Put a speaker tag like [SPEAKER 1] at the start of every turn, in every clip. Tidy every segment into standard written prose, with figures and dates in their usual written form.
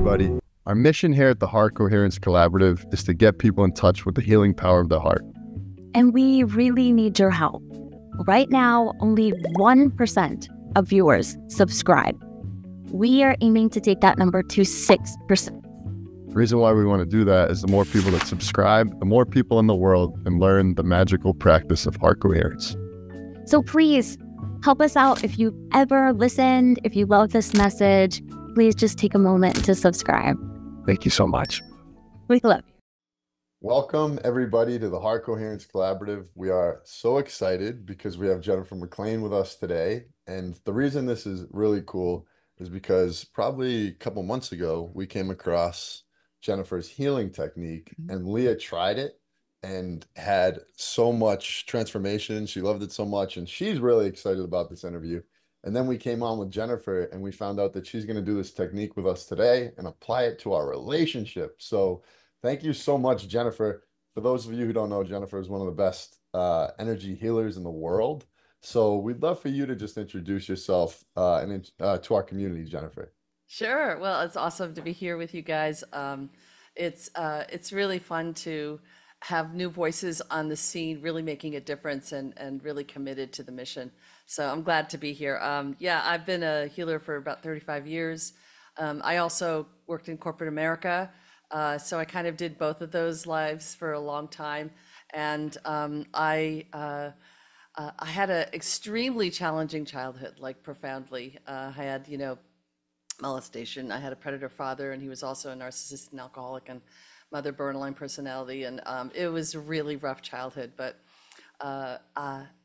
[SPEAKER 1] everybody. Our mission here at the Heart Coherence Collaborative is to get people in touch with the healing power of the heart.
[SPEAKER 2] And we really need your help. Right now, only 1% of viewers subscribe. We are aiming to take that number to 6%.
[SPEAKER 1] The reason why we want to do that is the more people that subscribe, the more people in the world can learn the magical practice of heart coherence.
[SPEAKER 2] So please help us out. If you ever listened, if you love this message, please just take a moment to subscribe.
[SPEAKER 1] Thank you so much.
[SPEAKER 2] We love you.
[SPEAKER 1] Welcome everybody to the Heart Coherence Collaborative. We are so excited because we have Jennifer McLean with us today. And the reason this is really cool is because probably a couple months ago, we came across Jennifer's healing technique, and Leah tried it and had so much transformation. She loved it so much, and she's really excited about this interview. And then we came on with Jennifer and we found out that she's going to do this technique with us today and apply it to our relationship. So thank you so much, Jennifer. For those of you who don't know, Jennifer is one of the best energy healers in the world. So we'd love for you to just introduce yourself to our community, Jennifer.
[SPEAKER 3] Sure. Well, it's awesome to be here with you guys. It's really fun to have new voices on the scene, really making a difference and really committed to the mission. So I'm glad to be here. Yeah, I've been a healer for about 35 years. I also worked in corporate America. So I kind of did both of those lives for a long time. And I had an extremely challenging childhood, like profoundly. I had, molestation. I had a predator father, and he was also a narcissist and alcoholic, and mother borderline personality. And it was a really rough childhood. But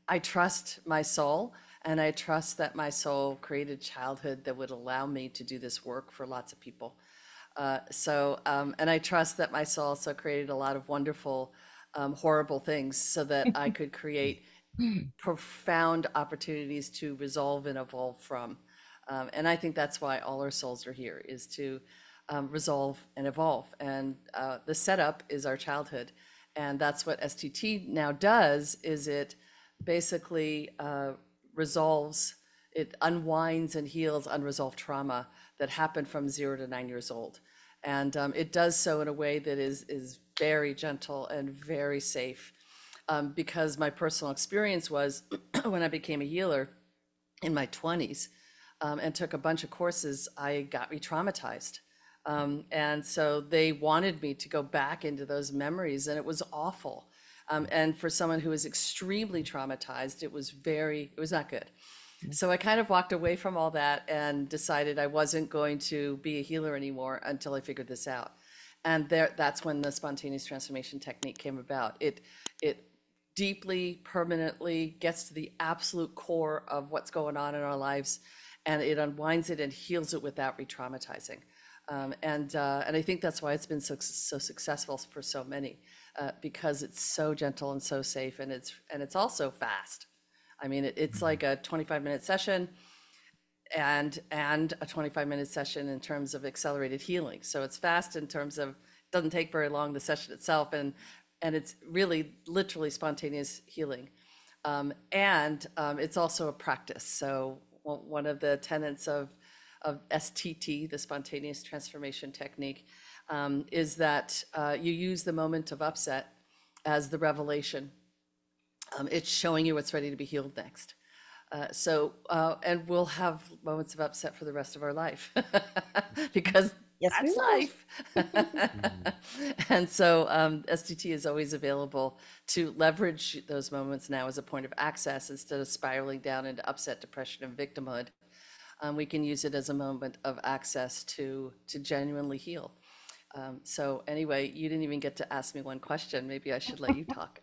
[SPEAKER 3] I trust my soul, and I trust that my soul created childhood that would allow me to do this work for lots of people. And I trust that my soul also created a lot of wonderful, horrible things so that I could create profound opportunities to resolve and evolve from. And I think that's why all our souls are here, is to resolve and evolve. And the setup is our childhood. And that's what STT now does, is it basically resolves, it unwinds and heals unresolved trauma that happened from 0 to 9 years old. And it does so in a way that is very gentle and very safe. Because my personal experience was when I became a healer in my 20s and took a bunch of courses, I got re-traumatized. And so they wanted me to go back into those memories, and it was awful. And for someone who was extremely traumatized, it was not good. So I kind of walked away from all that and decided I wasn't going to be a healer anymore until I figured this out. And that's when the spontaneous transformation technique came about. It deeply, permanently gets to the absolute core of what's going on in our lives, and it unwinds it and heals it without re-traumatizing. And I think that's why it's been so successful for so many, because it's so gentle and so safe, and it's also fast. I mean, it's like a 25-minute session and a 25-minute session in terms of accelerated healing. So it's fast in terms of, it doesn't take very long, the session itself, and it's really literally spontaneous healing. And it's also a practice. So one of the tenets of STT, the spontaneous transformation technique, is that you use the moment of upset as the revelation. It's showing you what's ready to be healed next. And we'll have moments of upset for the rest of our life because that's life. And so STT is always available to leverage those moments now as a point of access instead of spiraling down into upset, depression, and victimhood. We can use it as a moment of access to genuinely heal. So anyway, you didn't even get to ask me one question. Maybe I should let you talk.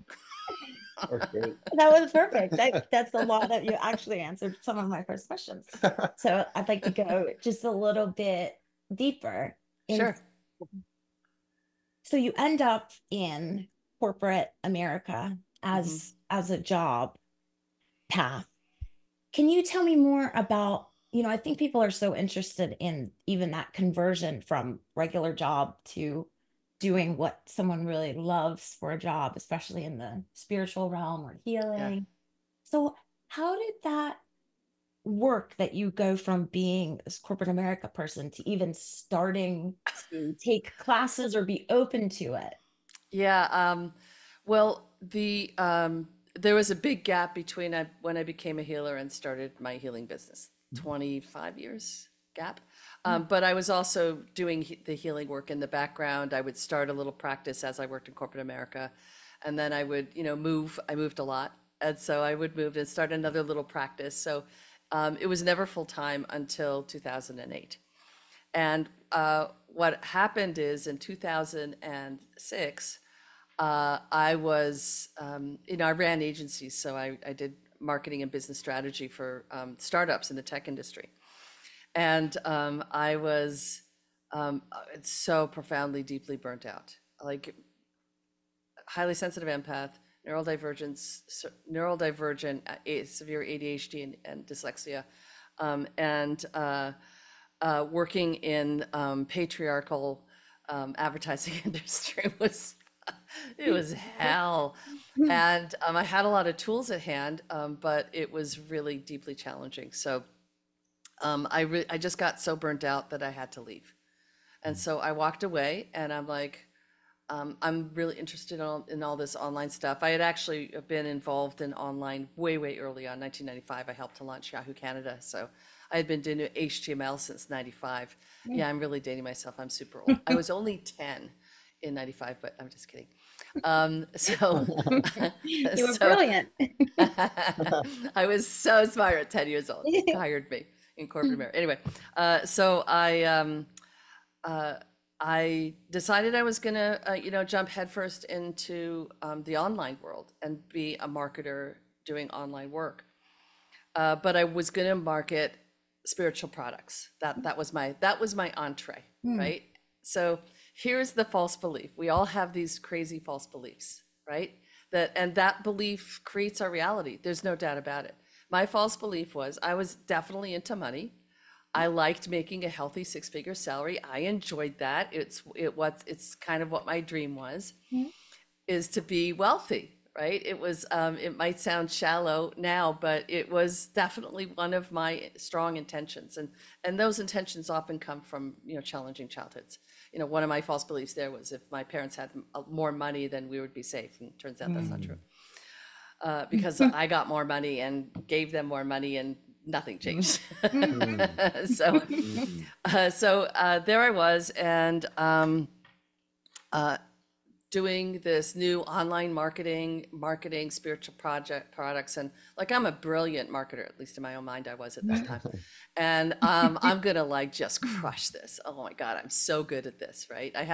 [SPEAKER 1] Okay.
[SPEAKER 4] That was perfect. That's a lot that you actually answered some of my first questions. So I'd like to go just a little bit deeper.
[SPEAKER 3] Sure.
[SPEAKER 4] So you end up in corporate America as a job path. Can you tell me more about, I think people are so interested in even that conversion from regular job to doing what someone really loves for a job, especially in the spiritual realm or healing. Yeah. So how did that work that you go from being this corporate America person to even starting to take classes or be open to it?
[SPEAKER 3] Yeah. Well, there was a big gap between when I became a healer and started my healing business. 25 years gap. But I was also doing the healing work in the background. I would start a little practice as I worked in corporate America, and then I would, move. I moved a lot, and so I would move and start another little practice. So it was never full time until 2008. And what happened is in 2006, I was, I ran agencies, so I did marketing and business strategy for startups in the tech industry. And I was so profoundly, deeply burnt out, like highly sensitive empath, neurodivergent, severe ADHD and dyslexia, and working in patriarchal advertising industry was it was hell. And I had a lot of tools at hand, but it was really deeply challenging. So I just got so burnt out that I had to leave. And so I walked away, and I'm like, I'm really interested in all this online stuff. I had actually been involved in online way, way early on. 1995, I helped to launch Yahoo Canada. So I had been doing HTML since 95. Yeah, I'm really dating myself. I'm super old. I was only 10 in 95, but I'm just kidding. So,
[SPEAKER 4] You were
[SPEAKER 3] so
[SPEAKER 4] brilliant.
[SPEAKER 3] I was so smart at 10 years old. Hired me in corporate America. Anyway, so I decided I was gonna, jump headfirst into the online world and be a marketer doing online work. But I was gonna market spiritual products. That was my entree, right? So here's the false belief. We all have these crazy false beliefs, right? That belief creates our reality. There's no doubt about it. My false belief was I was definitely into money. I liked making a healthy six-figure salary. I enjoyed that. It's kind of what my dream was, is to be wealthy, right? It was it might sound shallow now, but it was definitely one of my strong intentions. And those intentions often come from, challenging childhoods. One of my false beliefs there was if my parents had more money, then we would be safe. And it turns out that's not true. Because I got more money and gave them more money, and nothing changed. So, there I was, and doing this new online marketing spiritual products, and like I'm a brilliant marketer, at least in my own mind I was at that time. And I'm gonna like just crush this. Oh my God, I'm so good at this, right? I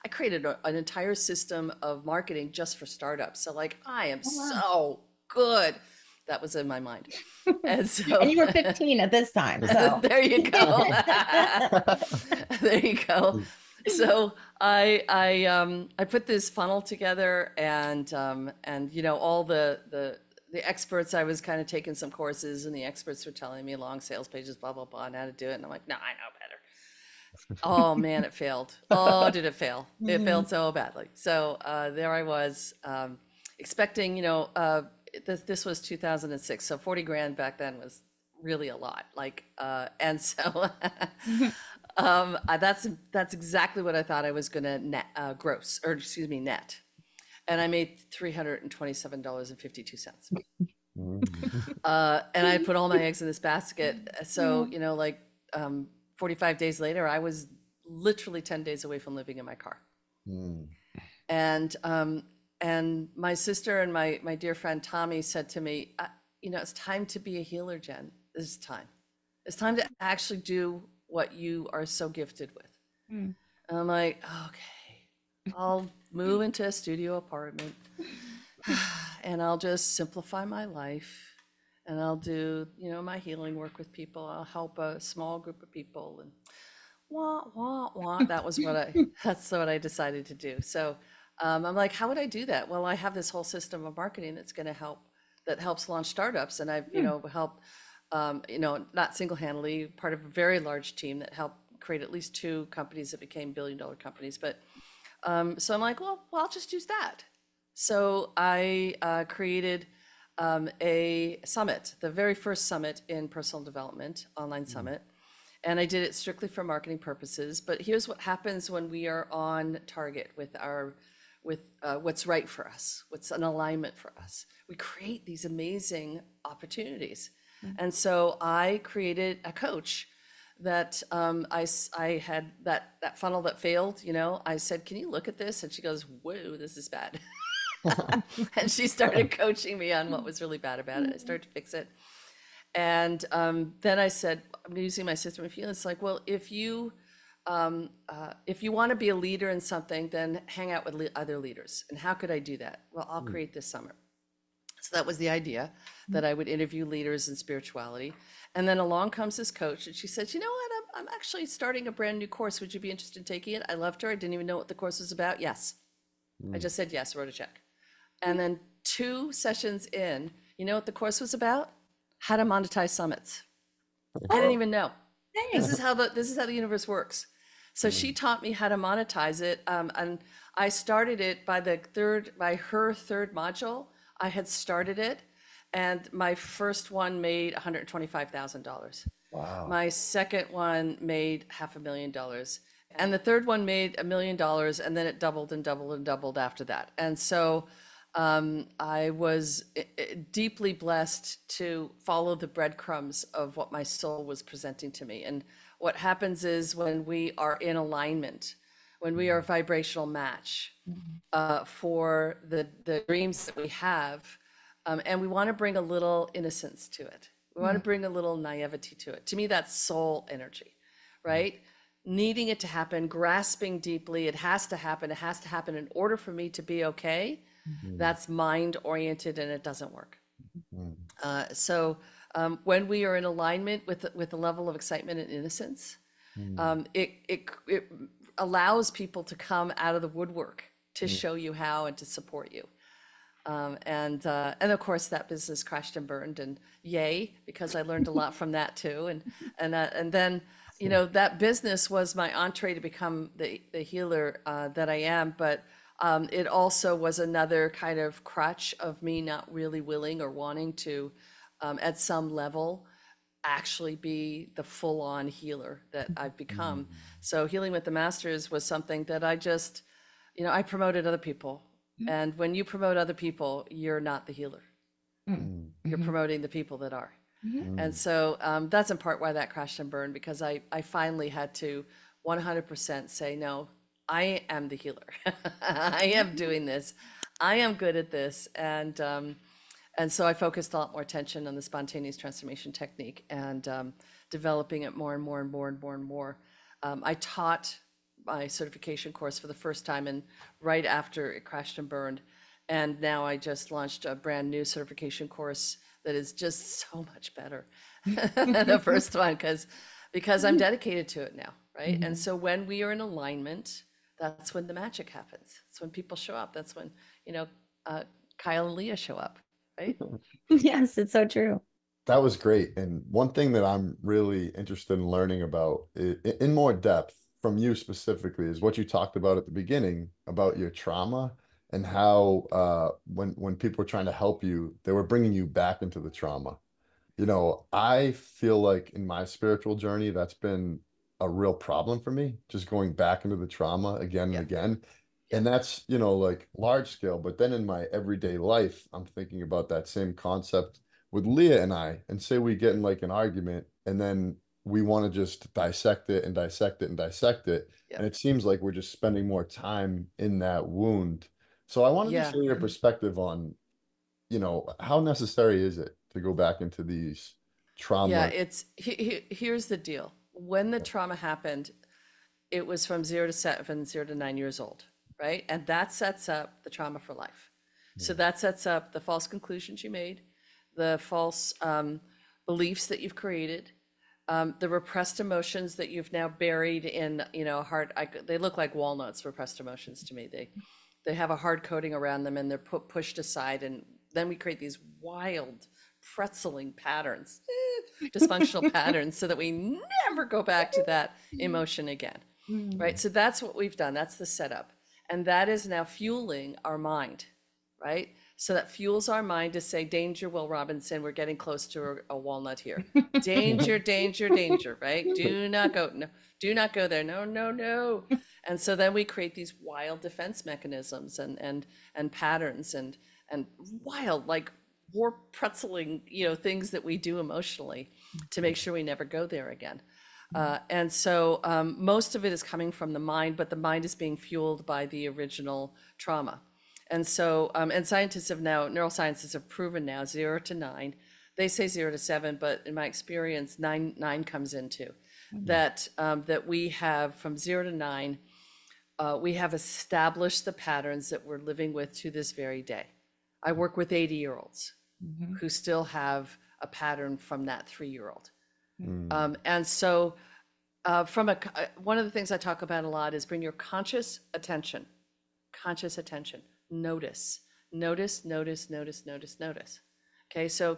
[SPEAKER 3] created an entire system of marketing just for startups. So like I am so good. That was in my mind. And so
[SPEAKER 4] And you were 15 at this time, so
[SPEAKER 3] there you go. There you go. So I put this funnel together, and all the experts. I was kind of taking some courses, and the experts were telling me long sales pages, blah blah blah, and how to do it. And I'm like, no, I know better. Oh man, it failed. Oh, did it fail? It failed so badly. So there I was, expecting, this was 2006, so 40 grand back then was really a lot. Like, and so that's exactly what I thought I was gonna net, net, and I made $327.52. And I put all my eggs in this basket. So, 45 days later, I was literally 10 days away from living in my car. And my sister and my dear friend Tommy said to me, it's time to be a healer, Jen. This is time. It's time to actually do what you are so gifted with. And I'm like, okay, I'll move into a studio apartment and I'll just simplify my life, and I'll do, my healing work with people. I'll help a small group of people, and wah, wah, wah. That's what I decided to do. So I'm like, how would I do that? Well, I have this whole system of marketing that helps launch startups. And I've, helped, not single-handedly, part of a very large team that helped create at least 2 companies that became billion-dollar companies. But so I'm like, well, I'll just use that. So I created a summit, the very first summit in personal development, online summit. And I did it strictly for marketing purposes. But here's what happens when we are on target with what's right for us, what's an alignment for us. We create these amazing opportunities. And so I created a coach that I had that funnel that failed, I said, can you look at this? And she goes, whoa, this is bad. And she started coaching me on what was really bad about it. I started to fix it. And then I said, I'm using my system of healing. It's like, well, if you want to be a leader in something, then hang out with other leaders. And how could I do that? Well, I'll create this summit. So that was the idea, that I would interview leaders in spirituality. And then along comes this coach, and she said, you know what? I'm actually starting a brand new course. Would you be interested in taking it? I loved her. I didn't even know what the course was about. Yes. I just said yes, wrote a check. And then 2 sessions in, you know what the course was about? How to monetize summits. I didn't even know. This is how the universe works. So she taught me how to monetize it, and I started it by her third module. I had started it, and my first one made $125,000.
[SPEAKER 1] Wow.
[SPEAKER 3] My second one made $500,000, and the third one made $1 million, and then it doubled and doubled and doubled after that. And so I was deeply blessed to follow the breadcrumbs of what my soul was presenting to me. And what happens is when we are in alignment, when we are a vibrational match for the dreams that we have, and we want to bring a little innocence to it. We want to bring a little naivety to it. To me, that's soul energy, right? Needing it to happen, grasping deeply, it has to happen. It has to happen in order for me to be okay. That's mind oriented, and it doesn't work. So when we are in alignment with a level of excitement and innocence, it allows people to come out of the woodwork to show you how and to support you. And of course that business crashed and burned, and yay, because I learned a lot from that too. And then that business was my entree to become the healer that I am, but it also was another kind of crutch of me not really willing or wanting to, at some level, actually be the full-on healer that I've become. So healing with the masters was something that I just, I promoted other people. And when you promote other people, you're not the healer. You're promoting the people that are. And so that's in part why that crashed and burned, because I finally had to 100% say, no, I am the healer. I am doing this. I am good at this. And so I focused a lot more attention on the spontaneous transformation technique and developing it more and more and more and more and more. I taught my certification course for the first time, and right after it crashed and burned. And now I just launched a brand new certification course that is just so much better than the first one, because I'm dedicated to it now, right? And so when we are in alignment, that's when the magic happens. That's when people show up. That's when, Kyle and Leah show up, right?
[SPEAKER 2] Yes, it's so true.
[SPEAKER 1] That was great. And one thing that I'm really interested in learning about in more depth from you specifically is what you talked about at the beginning about your trauma and how when people were trying to help you, they were bringing you back into the trauma. I feel like in my spiritual journey, that's been a real problem for me, just going back into the trauma again and
[SPEAKER 3] Yeah.
[SPEAKER 1] again.
[SPEAKER 3] Yeah.
[SPEAKER 1] And that's, like large scale. But then in my everyday life, I'm thinking about that same concept with Leah and I, and say we get in like an argument, and then we want to just dissect it and dissect it and dissect it.
[SPEAKER 3] Yeah.
[SPEAKER 1] And it seems like we're just spending more time in that wound. So I wanted to
[SPEAKER 3] Yeah.
[SPEAKER 1] share your perspective on, how necessary is it to go back into these
[SPEAKER 3] Yeah.
[SPEAKER 1] trauma?
[SPEAKER 3] Here's the deal. When the trauma happened, it was from 0 to 7, 0 to 9 years old, right? And that sets up the trauma for life. So that sets up the false conclusions you made, the false beliefs that you've created, the repressed emotions that you've now buried in, hard. They look like walnuts, repressed emotions to me. They have a hard coating around them, and they're pushed aside, and then we create these wild pretzeling patterns, dysfunctional patterns, so that we never go back to that emotion again. Right? So that's what we've done. That's the setup. And that is now fueling our mind, right? So that fuels our mind to say, danger, Will Robinson, we're getting close to a walnut here. Danger, danger, danger, right? Do not go, no, do not go there. No, no, no. And so then we create these wild defense mechanisms and patterns and wild, like war pretzeling, things that we do emotionally to make sure we never go there again. And so most of it is coming from the mind, but the mind is being fueled by the original trauma. And so, and scientists have now, neuroscientists have proven now 0 to 9. They say 0 to 7, but in my experience, nine comes into that. That we have from 0 to 9, we have established the patterns that we're living with to this very day. I work with 80-year-olds who still have a pattern from that 3-year-old. And so, one of the things I talk about a lot is bring your conscious attention. Notice. Okay, so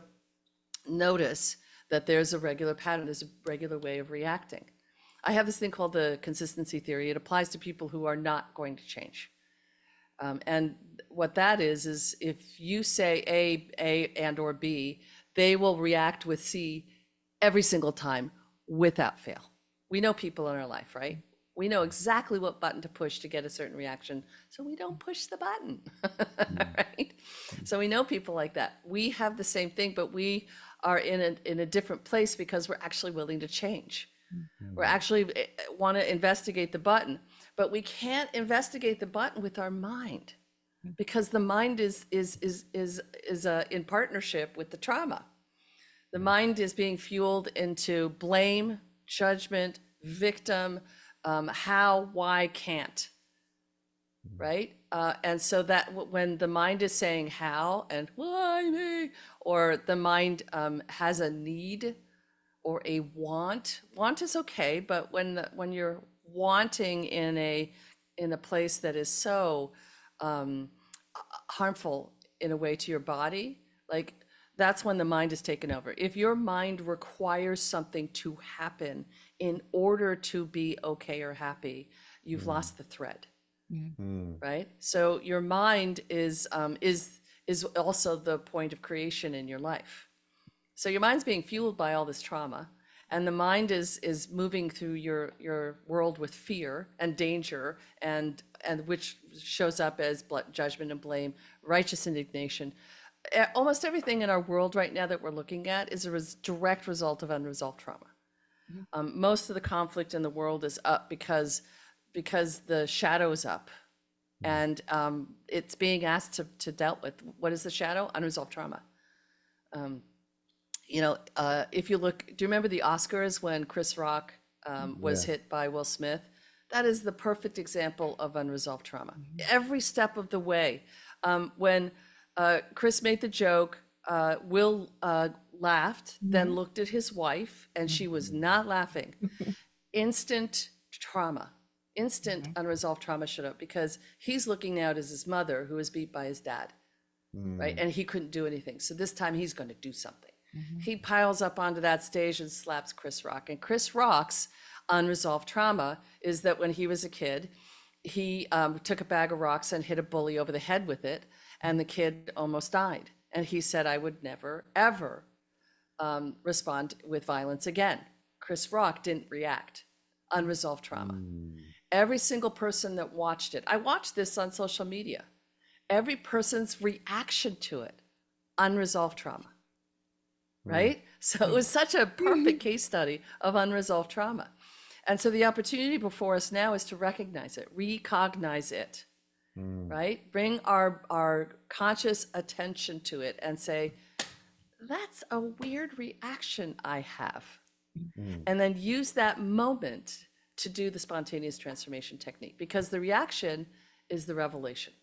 [SPEAKER 3] notice that there's a regular pattern, there's a regular way of reacting. I have this thing called the consistency theory. It applies to people who are not going to change. And what that is if you say A and or B, they will react with C every single time without fail. We know people in our life, right? We know exactly what button to push to get a certain reaction, so we don't push the button, right? So we know people like that. We have the same thing, but we are in a different place because we're actually willing to change. We're actually want to investigate the button, but we can't investigate the button with our mind because the mind is in partnership with the trauma. The mind is being fueled into blame, judgment, victim, how, why, can't, right? And so that when the mind is saying how and why me, or the mind has a need or a want is okay, but when you're wanting in a place that is so harmful in a way to your body, like that's when the mind is taken over. If your mind requires something to happen in order to be okay or happy, you've lost the thread, right? So your mind is also the point of creation in your life. So your mind's being fueled by all this trauma, and the mind is moving through your world with fear and danger, and which shows up as judgment and blame, righteous indignation. Almost everything in our world right now that we're looking at is a direct result of unresolved trauma. Most of the conflict in the world is up because the shadow is up, and it's being asked to dealt with. What is the shadow? Unresolved trauma. If you look, do you remember the Oscars when Chris Rock was hit by Will Smith? That is the perfect example of unresolved trauma. Every step of the way, when Chris made the joke, Will laughed, then looked at his wife, and she was not laughing. Instant trauma, instant unresolved trauma showed up because he's looking out as his mother who was beat by his dad, right? And he couldn't do anything. So this time he's going to do something. He piles up onto that stage and slaps Chris Rock. And Chris Rock's unresolved trauma is that when he was a kid, he took a bag of rocks and hit a bully over the head with it, and the kid almost died. And he said, I would never, ever respond with violence again. Chris Rock didn't react. Unresolved trauma. Every single person that watched it, I watched this on social media, every person's reaction to it, unresolved trauma, right? So it was such a perfect case study of unresolved trauma. And so the opportunity before us now is to recognize it, recognize it, right? Bring our conscious attention to it and say, that's a weird reaction I have. And then use that moment to do the spontaneous transformation technique, because the reaction is the revelation.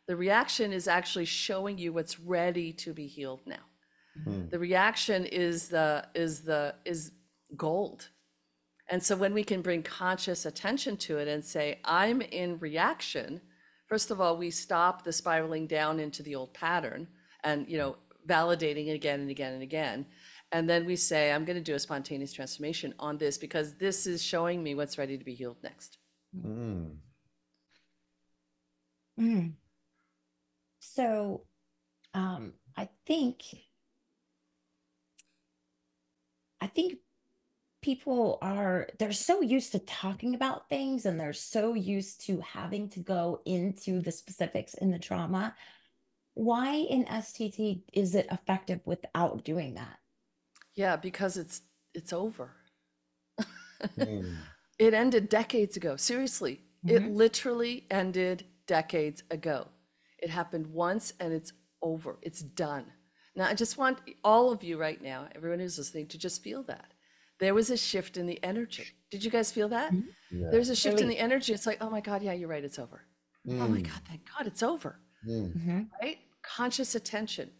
[SPEAKER 3] The reaction is actually showing you what's ready to be healed now. The reaction is gold. And so when we can bring conscious attention to it and say, I'm in reaction, first of all, we stop the spiraling down into the old pattern and, validating it again and again and again. And then we say, I'm going to do a spontaneous transformation on this because this is showing me what's ready to be healed next.
[SPEAKER 4] So I think I think people are they're so used to talking about things and they're so used to having to go into the specifics in the trauma. Why in STT is it effective without doing that?
[SPEAKER 3] Yeah, because it's over.
[SPEAKER 1] Mm.
[SPEAKER 3] It ended decades ago. Seriously, it
[SPEAKER 4] Mhm.
[SPEAKER 3] literally ended decades ago. It happened once and it's over. It's done. Now, I just want all of you right now, everyone who's listening, to just feel that. There was a shift in the energy. Did you guys feel that?
[SPEAKER 4] Mhm.
[SPEAKER 1] Yeah.
[SPEAKER 3] There's a shift in
[SPEAKER 4] Relief.
[SPEAKER 3] the energy. It's like, oh my God, yeah, you're right, it's over. Oh my
[SPEAKER 1] Mm.
[SPEAKER 3] God, thank God it's over,
[SPEAKER 1] Mm.
[SPEAKER 4] Mhm.
[SPEAKER 3] right? Conscious attention.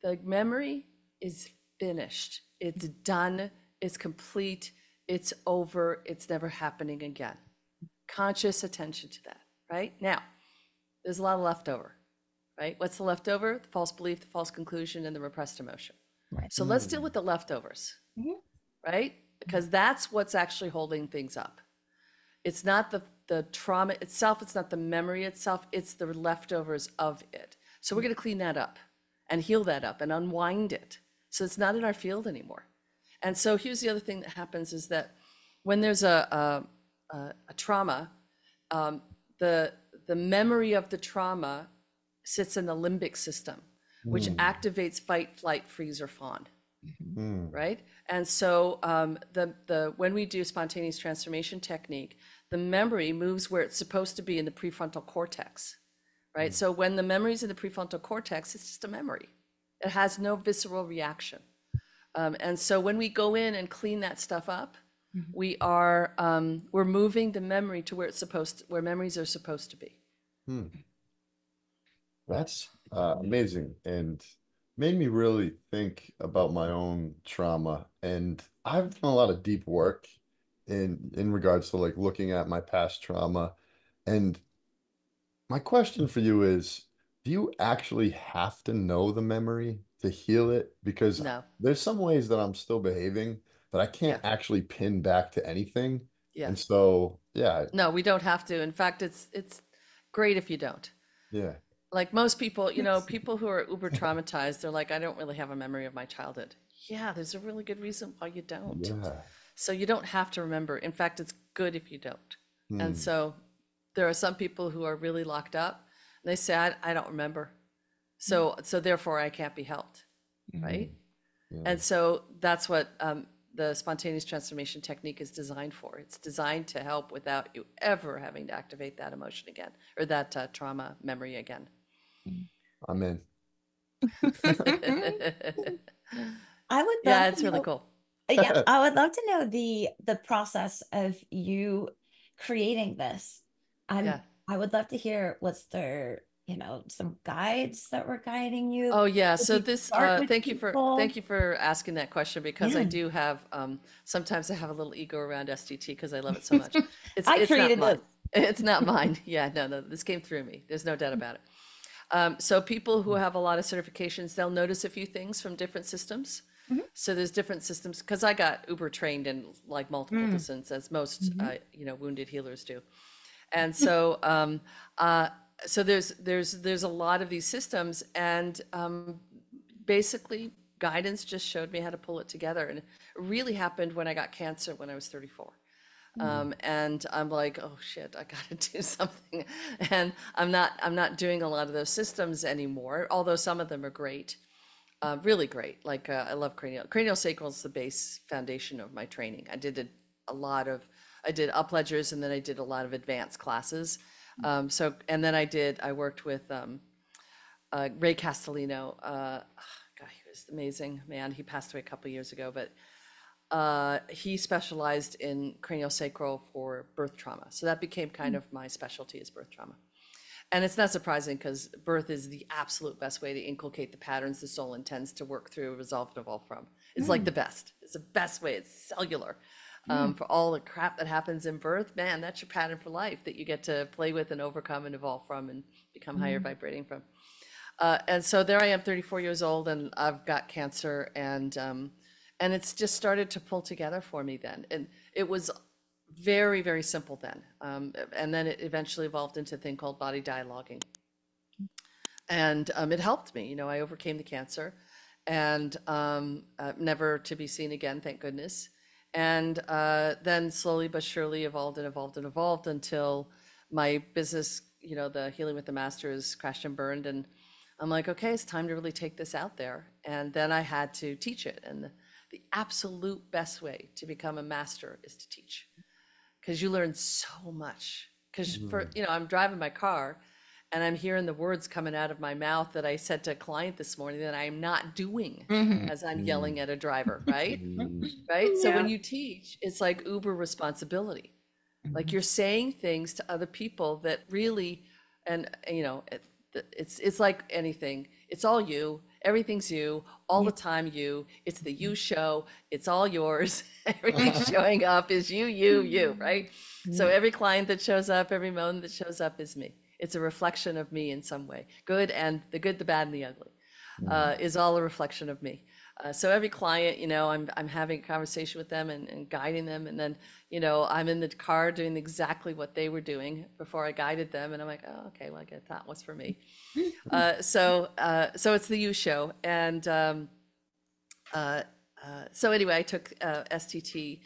[SPEAKER 3] The memory is finished. It's done. It's complete. It's over. It's never happening again. Conscious attention to that, right? Now, there's a lot of leftover, right? What's the leftover? The false belief, the false conclusion, and the repressed emotion.
[SPEAKER 4] Right.
[SPEAKER 3] So let's deal
[SPEAKER 1] Mm.
[SPEAKER 3] with the leftovers,
[SPEAKER 4] Mhm.
[SPEAKER 3] right? Because that's what's actually holding things up. It's not the trauma itself, it's not the memory itself, it's the leftovers of it. So we're going to clean that up and heal that up and unwind it. So it's not in our field anymore. And so here's the other thing that happens is that when there's a trauma, um, the the memory of the trauma sits in the limbic system, which
[SPEAKER 1] Mm.
[SPEAKER 3] activates fight, flight, freeze, or fawn,
[SPEAKER 4] Mhm.
[SPEAKER 1] Mm.
[SPEAKER 3] right? And so the when we do spontaneous transformation technique, the memory moves where it's supposed to be in the prefrontal cortex, right?
[SPEAKER 1] Mm.
[SPEAKER 3] So when the memory's in the prefrontal cortex, it's just a memory. It has no visceral reaction. And so when we go in and clean that stuff up,
[SPEAKER 4] Mhm.
[SPEAKER 3] we're moving the memory to where it's supposed to, where memories are supposed to be.
[SPEAKER 1] Mm. That's amazing and made me really think about my own trauma. And I've done a lot of deep work in regards to like looking at my past trauma. And my question for you is, do you actually have to know the memory to heal it? Because
[SPEAKER 3] No,
[SPEAKER 1] there's some ways that I'm still behaving that I
[SPEAKER 3] yeah,
[SPEAKER 1] can't actually pin back to anything.
[SPEAKER 3] yeah.
[SPEAKER 1] And so, yeah,
[SPEAKER 3] No, we don't have to. In fact, it's great if you don't.
[SPEAKER 1] yeah,
[SPEAKER 3] Like most people, people who are uber traumatized, they're like, I don't really have a memory of my childhood. Yeah, there's a really good reason why you don't.
[SPEAKER 1] yeah.
[SPEAKER 3] So you don't have to remember. In fact, it's good if you don't. And
[SPEAKER 1] Hmm.
[SPEAKER 3] so there are some people who are really locked up. And they say, I don't remember. So therefore I can't be helped,
[SPEAKER 4] Mhm.
[SPEAKER 1] Hmm.
[SPEAKER 3] right?
[SPEAKER 1] Yeah.
[SPEAKER 3] And so that's what the spontaneous transformation technique is designed for. It's designed to help without you ever having to activate that emotion again or that trauma memory again.
[SPEAKER 1] I'm in.
[SPEAKER 4] I would
[SPEAKER 3] Yeah,
[SPEAKER 4] love to
[SPEAKER 3] it's really
[SPEAKER 4] know.
[SPEAKER 3] cool.
[SPEAKER 4] Yeah, I would love to know the process of you creating this.
[SPEAKER 3] Yeah.
[SPEAKER 4] I would love to hear what's there, some guides that were guiding you.
[SPEAKER 3] Oh yeah.
[SPEAKER 4] Did
[SPEAKER 3] So
[SPEAKER 4] you
[SPEAKER 3] this
[SPEAKER 4] start with
[SPEAKER 3] thank
[SPEAKER 4] people?
[SPEAKER 3] you for asking that question because I
[SPEAKER 4] Yeah.
[SPEAKER 3] do have sometimes I have a little ego around SDT because I love it so much. It's
[SPEAKER 4] I
[SPEAKER 3] it's not
[SPEAKER 4] created
[SPEAKER 3] mine.
[SPEAKER 4] this.
[SPEAKER 3] It's not mine. Yeah, no, this came through me. There's no doubt about it. So people who have a lot of certifications, they'll notice a few things from different systems.
[SPEAKER 4] Mhm.
[SPEAKER 3] So there's different systems because I got uber trained in like multiple
[SPEAKER 4] Mm.
[SPEAKER 3] disciplines, as most
[SPEAKER 4] Mhm.
[SPEAKER 3] wounded healers do. And so uh, so there's a lot of these systems, and basically guidance just showed me how to pull it together, and it really happened when I got cancer when I was 34.
[SPEAKER 4] Mm.
[SPEAKER 3] And I'm like, oh shit, I gotta do something. And I'm not doing a lot of those systems anymore, although some of them are great, really great. Like I love cranial sacral is the base foundation of my training. A lot of I did up ledgers and then I did a lot of advanced classes. So and then I worked with Ray Castellino. God, he was amazing, man. He passed away a couple years ago, but he specialized in craniosacral for birth trauma. So that became kind of my specialty is birth trauma. And it's not surprising because birth is the absolute best way to inculcate the patterns the soul intends to work through, resolve, and evolve from. It's like the
[SPEAKER 4] Mm.
[SPEAKER 3] best. It's the best way. It's cellular.
[SPEAKER 4] Mm.
[SPEAKER 3] For all the crap that happens in birth, man, that's your pattern for life that you get to play with and overcome and evolve from and become higher
[SPEAKER 4] Mm.
[SPEAKER 3] vibrating from. And so there I am, 34 years old, and I've got cancer, and it's just started to pull together for me then. And it was very, very simple then. And then it eventually evolved into a thing called body dialoguing. And it helped me. I overcame the cancer, and never to be seen again, thank goodness. And then slowly but surely evolved and evolved and evolved until my business, the Healing with the Masters, crashed and burned. And I'm like, okay, it's time to really take this out there. And then I had to teach it. And the absolute best way to become a master is to teach, because you learn so much. Because I'm driving my car and I'm hearing the words coming out of my mouth that I said to a client this morning that I'm not doing as I'm yelling at a driver, right? Right? So when you teach, it's like uber responsibility. Like you're saying things to other people that really, and it's like anything. It's all you. Everything's you. All the time you. It's the you show. It's all yours. Everything showing up is you, right? So every client that shows up, every moment that shows up is me. It's a reflection of me in some way. Good, the good, the bad, and the ugly is all a reflection of me. So every client, I'm having a conversation with them and guiding them. And then, I'm in the car doing exactly what they were doing before I guided them. And I'm like, oh, okay, well, I get that was for me. So it's the you show. And so anyway, I took STT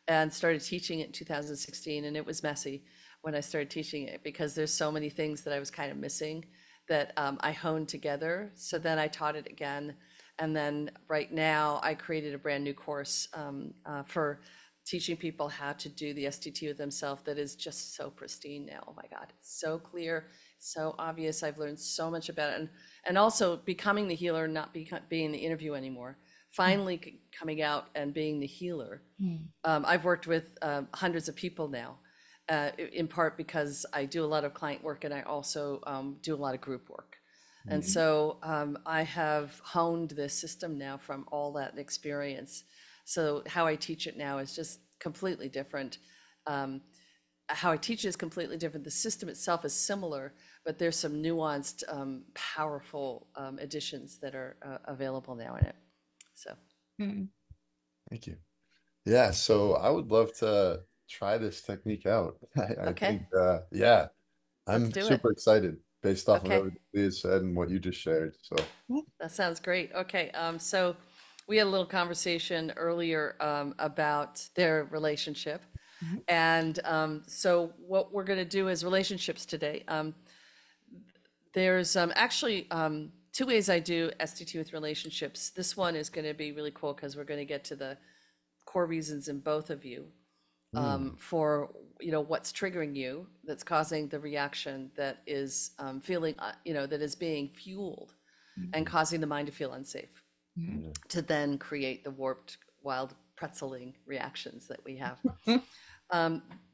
[SPEAKER 3] and started teaching it in 2016. And it was messy when I started teaching it, because there's so many things that I was kind of missing that I honed together. So then I taught it again. And then right now I created a brand new course for teaching people how to do the STT with themselves that is just so pristine now. Oh my God, it's so clear, so obvious. I've learned so much about it. And also becoming the healer, not being the interview anymore. Finally coming out and being the healer. I've worked with hundreds of people now, in part because I do a lot of client work and I also do a lot of group work. And so I have honed this system now from all that experience. So how I teach it now is just completely different. How I teach it is completely different. The system itself is similar, but there's some nuanced, powerful additions that are available now in it. So.
[SPEAKER 1] Thank you. Yeah, so I would love to try this technique out. I
[SPEAKER 3] Okay,
[SPEAKER 1] think, yeah,
[SPEAKER 3] let's
[SPEAKER 1] I'm
[SPEAKER 3] do it.
[SPEAKER 1] super excited based off of
[SPEAKER 3] Okay,
[SPEAKER 1] everything Leah said and what you just shared. So,
[SPEAKER 3] that sounds great. Okay, so we had a little conversation earlier about their relationship. And so what we're going to do is relationships today. There's actually two ways I do STT with relationships. This one is going to be really cool because we're going to get to the core reasons in both of you for what's triggering you, that's causing the reaction that is feeling that is being fueled and causing the mind to feel unsafe, to then create the warped, wild pretzeling reactions that we have.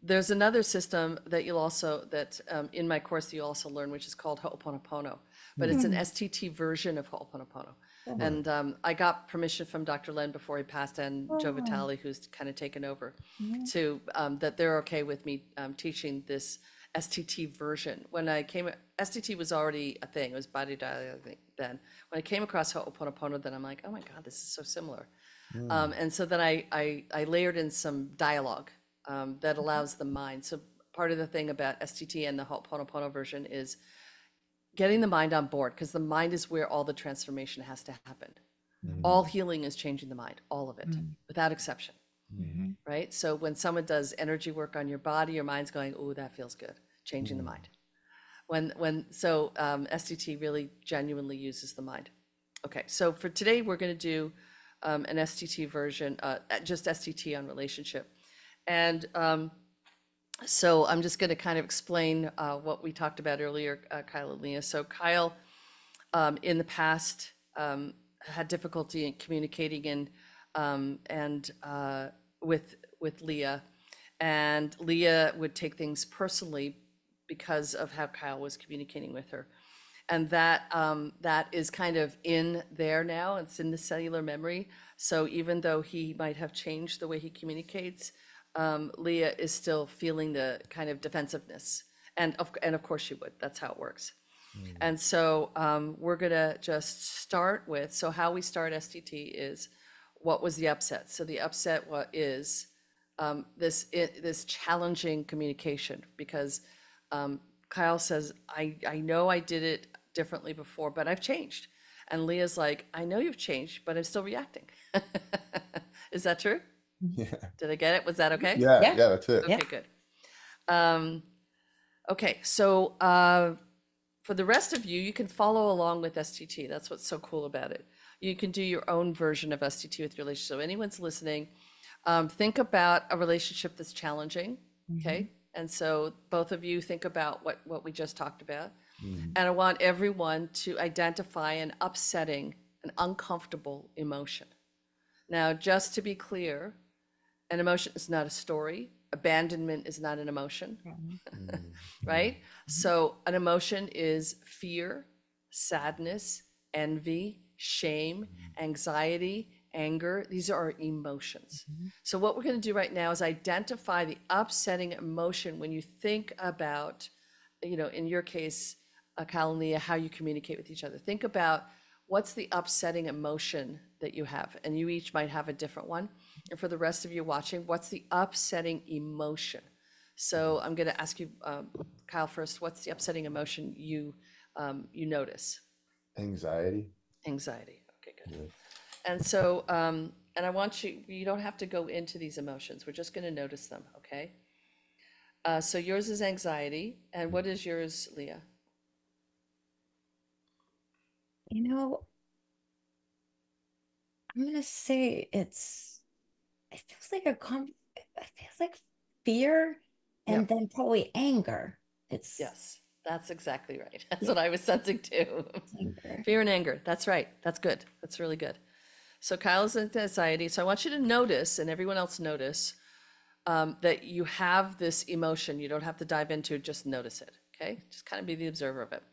[SPEAKER 3] There's another system that in my course you also learn, which is called Ho'oponopono, but it's an STT version of Ho'oponopono. And I got permission from Dr. Len before he passed, and Joe Vitale, who's kind of taken over, to that they're okay with me teaching this STT version. When I came, STT was already a thing. It was body dialogue then. When I came across Ho'oponopono, then I'm like, oh my God, this is so similar. And so then I layered in some dialogue that allows the mind. So part of the thing about STT and the Ho'oponopono version is getting the mind on board, because the mind is where all the transformation has to happen. All healing is changing the mind, all of it, without exception. Right? So when someone does energy work on your body, your mind's going, oh, that feels good, changing the mind. So STT really genuinely uses the mind. Okay, so for today, we're going to do an STT version, just STT on relationship. And so I'm just going to kind of explain what we talked about earlier, Kyle and Leah. So Kyle, in the past, had difficulty in communicating and with Leah, and Leah would take things personally because of how Kyle was communicating with her. And that is kind of in there now. It's in the cellular memory. So even though he might have changed the way he communicates, Leah is still feeling the kind of defensiveness. And of course she would. That's how it works. And so we're going to just start with, so how we start STT is, what was the upset? So the upset is this challenging communication, because Kyle says, I know I did it differently before, but I've changed. And Leah's like, I know you've changed, but I'm still reacting. Is that true?
[SPEAKER 1] Yeah.
[SPEAKER 3] Did I get it? Was that okay?
[SPEAKER 1] Yeah,
[SPEAKER 4] Yeah.
[SPEAKER 1] yeah, that's it.
[SPEAKER 3] Okay, good. Okay, so for the rest of you, you can follow along with STT. That's what's so cool about it. You can do your own version of STT with your relationship. So anyone's listening, think about a relationship that's challenging, okay? And so both of you think about what we just talked about.
[SPEAKER 1] Mm.
[SPEAKER 3] And I want everyone to identify an upsetting, an uncomfortable emotion. Now, just to be clear, an emotion is not a story. Abandonment is not an emotion,
[SPEAKER 1] Mm.
[SPEAKER 3] right? So an emotion is fear, sadness, envy, shame, anxiety, anger. These are our emotions. So what we're going to do right now is identify the upsetting emotion when you think about, in your case, Kyle and Leah, how you communicate with each other. Think about what's the upsetting emotion that you have, and you each might have a different one. And for the rest of you watching, what's the upsetting emotion? So I'm going to ask you, Kyle, first. What's the upsetting emotion you notice?
[SPEAKER 1] Anxiety.
[SPEAKER 3] Anxiety. Okay, good.
[SPEAKER 1] Yeah.
[SPEAKER 3] And so, and I want you don't have to go into these emotions. We're just going to notice them, okay? So yours is anxiety. And what is yours, Leah?
[SPEAKER 4] You know, I'm gonna say it feels like it feels like fear and
[SPEAKER 3] Yep.
[SPEAKER 4] then probably anger. It's
[SPEAKER 3] Yes, that's exactly right. That's what I was sensing too.
[SPEAKER 4] anger.
[SPEAKER 3] Fear and anger. That's right. That's good. That's really good. So Kyle's in anxiety. So I want you to notice, and everyone else notice, that you have this emotion. You don't have to dive into it, just notice it. Okay? Just kind of be the observer of it.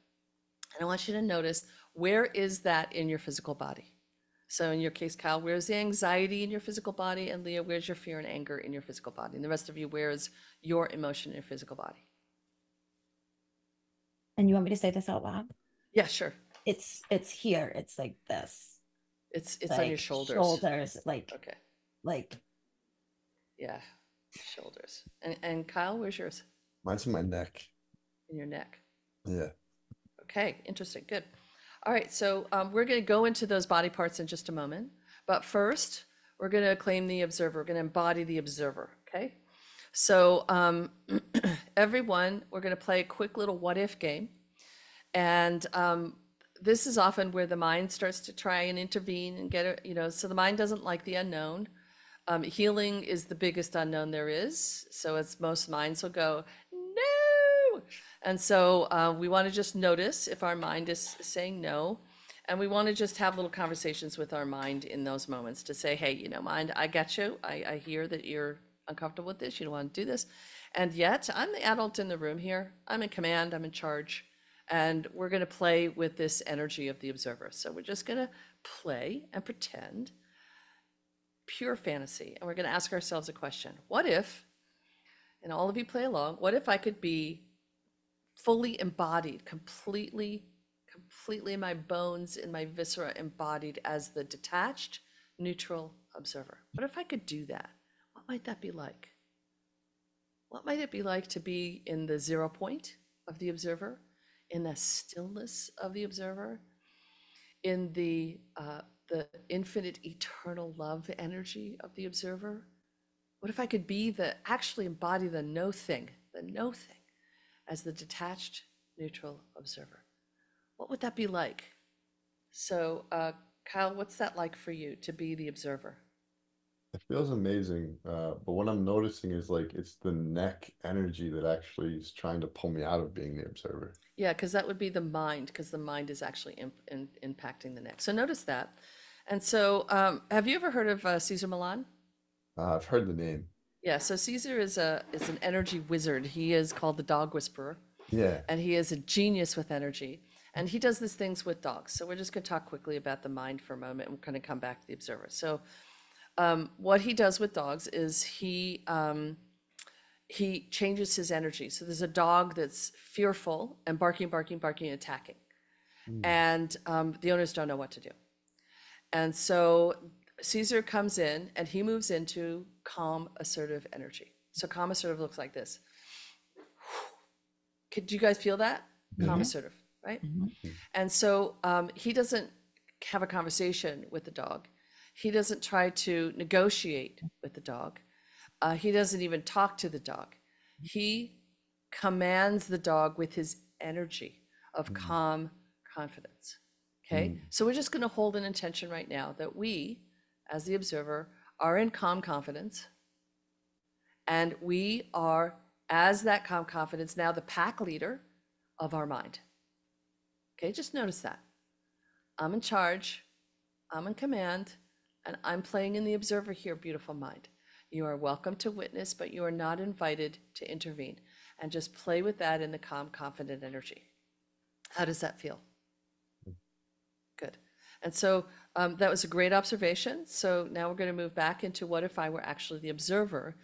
[SPEAKER 3] And I want you to notice, where is that in your physical body? So in your case, Kyle, where's the anxiety in your physical body? And Leah, where's your fear and anger in your physical body? And the rest of you, where's your emotion in your physical body?
[SPEAKER 4] And you want me to say this out loud?
[SPEAKER 3] Yeah, sure.
[SPEAKER 4] It's here. It's like this.
[SPEAKER 3] It's on your
[SPEAKER 4] Like
[SPEAKER 3] shoulders. Okay.
[SPEAKER 4] like
[SPEAKER 3] Yeah, shoulders. And Kyle, where's yours?
[SPEAKER 1] Mine's in my neck.
[SPEAKER 3] In your neck.
[SPEAKER 1] Yeah.
[SPEAKER 3] Okay, interesting. Good. All right, so we're going to go into those body parts in just a moment. But first, we're going to claim the observer. We're going to embody the observer, okay? So everyone, we're going to play a quick little what if game. And this is often where the mind starts to try and intervene and get it, so the mind doesn't like the unknown. Healing is the biggest unknown there is. So it's most minds will go, no. And so we want to just notice if our mind is saying no. And we want to just have little conversations with our mind in those moments to say, hey, mind, I get you. I hear that you're uncomfortable with this. You don't want to do this. And yet I'm the adult in the room here. I'm in command. I'm in charge. And we're going to play with this energy of the observer. So we're just going to play and pretend, pure fantasy. And we're going to ask ourselves a question. What if, and all of you play along, what if I could be fully embodied, completely in my bones, in my viscera, embodied as the detached, neutral observer? What if I could do that? What might that be like? What might it be like to be in the 0 point of the observer, in the stillness of the observer, in the infinite eternal love energy of the observer? What if I could be actually embody the no thing as the detached neutral observer? What would that be like? So Kyle, what's that like for you to be the observer?
[SPEAKER 1] It feels amazing. But what I'm noticing is like it's the neck energy that actually is trying to pull me out of being the observer.
[SPEAKER 3] Yeah, because that would be the mind, because the mind is actually impacting the neck. So notice that. And so have you ever heard of Caesar Milan?
[SPEAKER 1] I've heard the name.
[SPEAKER 3] Yeah, so Caesar is an energy wizard. He is called the dog whisperer,
[SPEAKER 1] Yeah.
[SPEAKER 3] and he is a genius with energy. And he does these things with dogs. So we're just going to talk quickly about the mind for a moment, and we're going to come back to the observer. So what he does with dogs is he changes his energy. So there's a dog that's fearful and barking, attacking,
[SPEAKER 1] Mm.
[SPEAKER 3] and the owners don't know what to do. And so Caesar comes in and he moves into calm, assertive energy. So calm, assertive looks like this. Could you guys feel that? Calm,
[SPEAKER 1] Mhm.
[SPEAKER 3] assertive. right?
[SPEAKER 4] Mhm.
[SPEAKER 3] And so he doesn't have a conversation with the dog. He doesn't try to negotiate with the dog. He doesn't even talk to the dog. He commands the dog with his energy of calm confidence. Okay. So we're just going to hold an intention right now that we, as the observer, are in calm confidence. And we are, as that calm confidence, now the pack leader of our mind. Okay. Just notice that. I'm in charge, I'm in command, and I'm playing in the observer here, beautiful mind. You are welcome to witness, but you are not invited to intervene. And just play with that in the calm, confident energy. How does that feel? Good. And so that was a great observation. So now we're going to move back into what if I were actually the observer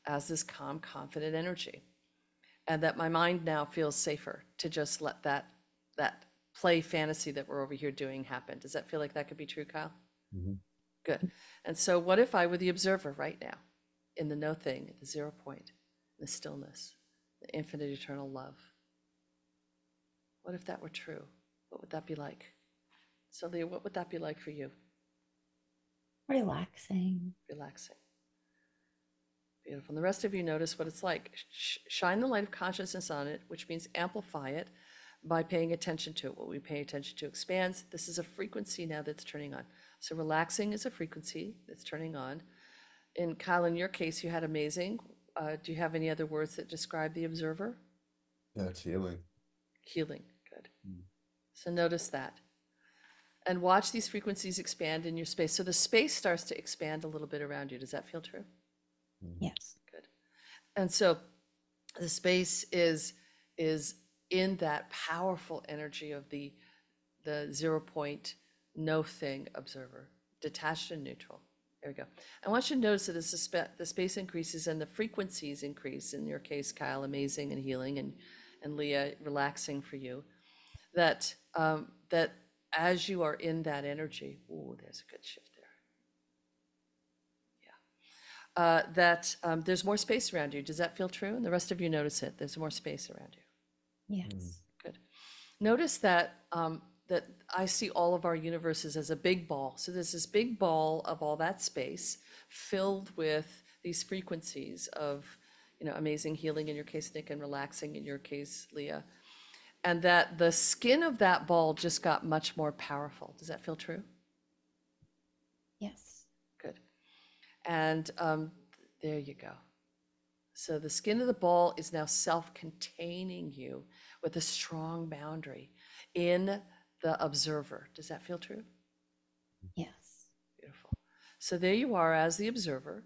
[SPEAKER 3] as this calm, confident energy, and that my mind now feels safer to just let that play fantasy that we're over here doing happen. Does that feel like that could be true, Kyle?
[SPEAKER 1] Mhm.
[SPEAKER 3] Good. And so what if I were the observer right now in the no thing, the 0 point, the stillness, the infinite eternal love? What if that were true? What would that be like? So Leah, what would that be like for you?
[SPEAKER 4] Relaxing.
[SPEAKER 3] Relaxing. Beautiful. And the rest of you notice what it's like. Shine the light of consciousness on it, which means amplify it by paying attention to it. What we pay attention to expands. This is a frequency now that's turning on. So relaxing is a frequency that's turning on. In Kyle, in your case, you had amazing. Do you have any other words that describe the observer?
[SPEAKER 1] Yeah, it's healing.
[SPEAKER 3] Healing. Good. So notice that. And watch these frequencies expand in your space. So the space starts to expand a little bit around you. Does that feel true?
[SPEAKER 4] Yes.
[SPEAKER 3] Good. And so the space is in that powerful energy of the 0 point, no thing observer, detached and neutral. There we go. I want you to notice that as the space increases and the frequencies increase, in your case, Kyle, amazing and healing, and Leah, relaxing for you, that that as you are in that energy, ooh, there's a good shift there. Yeah. That there's more space around you. Does that feel true? And the rest of you notice it. There's more space around you.
[SPEAKER 4] Yes.
[SPEAKER 3] Good. Notice that that I see all of our universes as a big ball. So there's this big ball of all that space filled with these frequencies of, amazing healing in your case, Nick, and relaxing in your case, Leah. And that the skin of that ball just got much more powerful. Does that feel true?
[SPEAKER 4] Yes.
[SPEAKER 3] Good. And there you go. So the skin of the ball is now self-containing you with a strong boundary in the observer. Does that feel true?
[SPEAKER 4] Yes.
[SPEAKER 3] Beautiful. So there you are as the observer.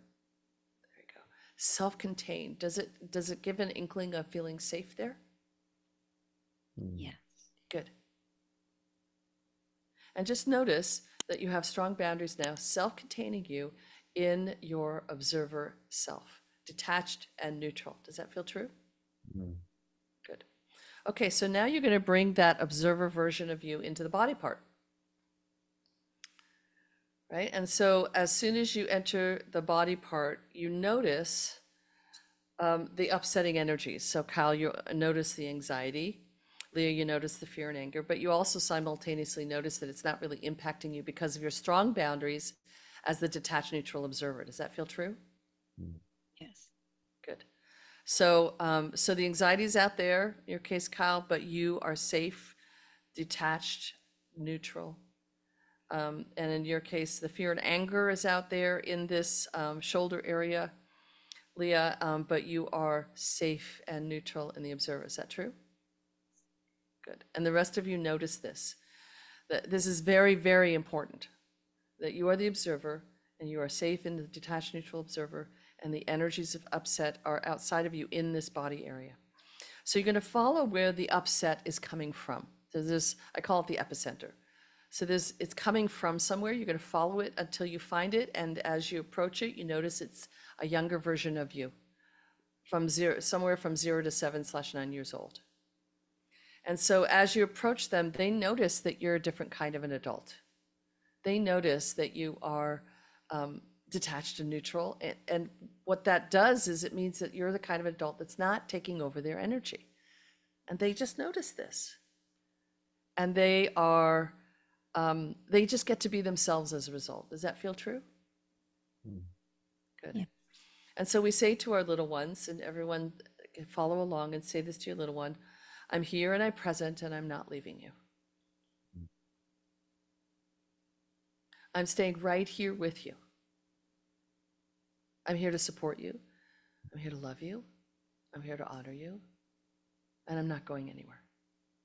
[SPEAKER 3] There you go. Self-contained. Does it give an inkling of feeling safe there?
[SPEAKER 4] Yes.
[SPEAKER 3] Good. And just notice that you have strong boundaries now, self-containing you in your observer self, detached and neutral. Does that feel true? Good. Okay, so now you're going to bring that observer version of you into the body part. Right? And so as soon as you enter the body part, you notice the upsetting energies. So Kyle, you notice the anxiety. Leah, you notice the fear and anger, but you also simultaneously notice that it's not really impacting you because of your strong boundaries as the detached neutral observer. Does that feel true?
[SPEAKER 4] Yes.
[SPEAKER 3] Good. So, so the anxiety is out there, in your case, Kyle, but you are safe, detached, neutral. And in your case, the fear and anger is out there in this shoulder area, Leah, but you are safe and neutral in the observer. Is that true? Good. And the rest of you notice this. That this is very, very important, that you are the observer and you are safe in the detached neutral observer, and the energies of upset are outside of you in this body area. So you're going to follow where the upset is coming from. So this, I call it the epicenter. So it's coming from somewhere. You're going to follow it until you find it, and as you approach it, you notice it's a younger version of you, from somewhere from 0 to 7/9 years old. And so as you approach them, they notice that you're a different kind of an adult. They notice that you are detached and neutral. And what that does is it means that you're the kind of adult that's not taking over their energy. And they just notice this. and they just get to be themselves as a result. Does that feel true?
[SPEAKER 1] Mm.
[SPEAKER 3] Good.
[SPEAKER 4] Yeah.
[SPEAKER 3] And so we say to our little ones, and everyone can follow along and say this to your little one, I'm here and I'm present and I'm not leaving you. I'm staying right here with you. I'm here to support you. I'm here to love you. I'm here to honor you. And I'm not going anywhere.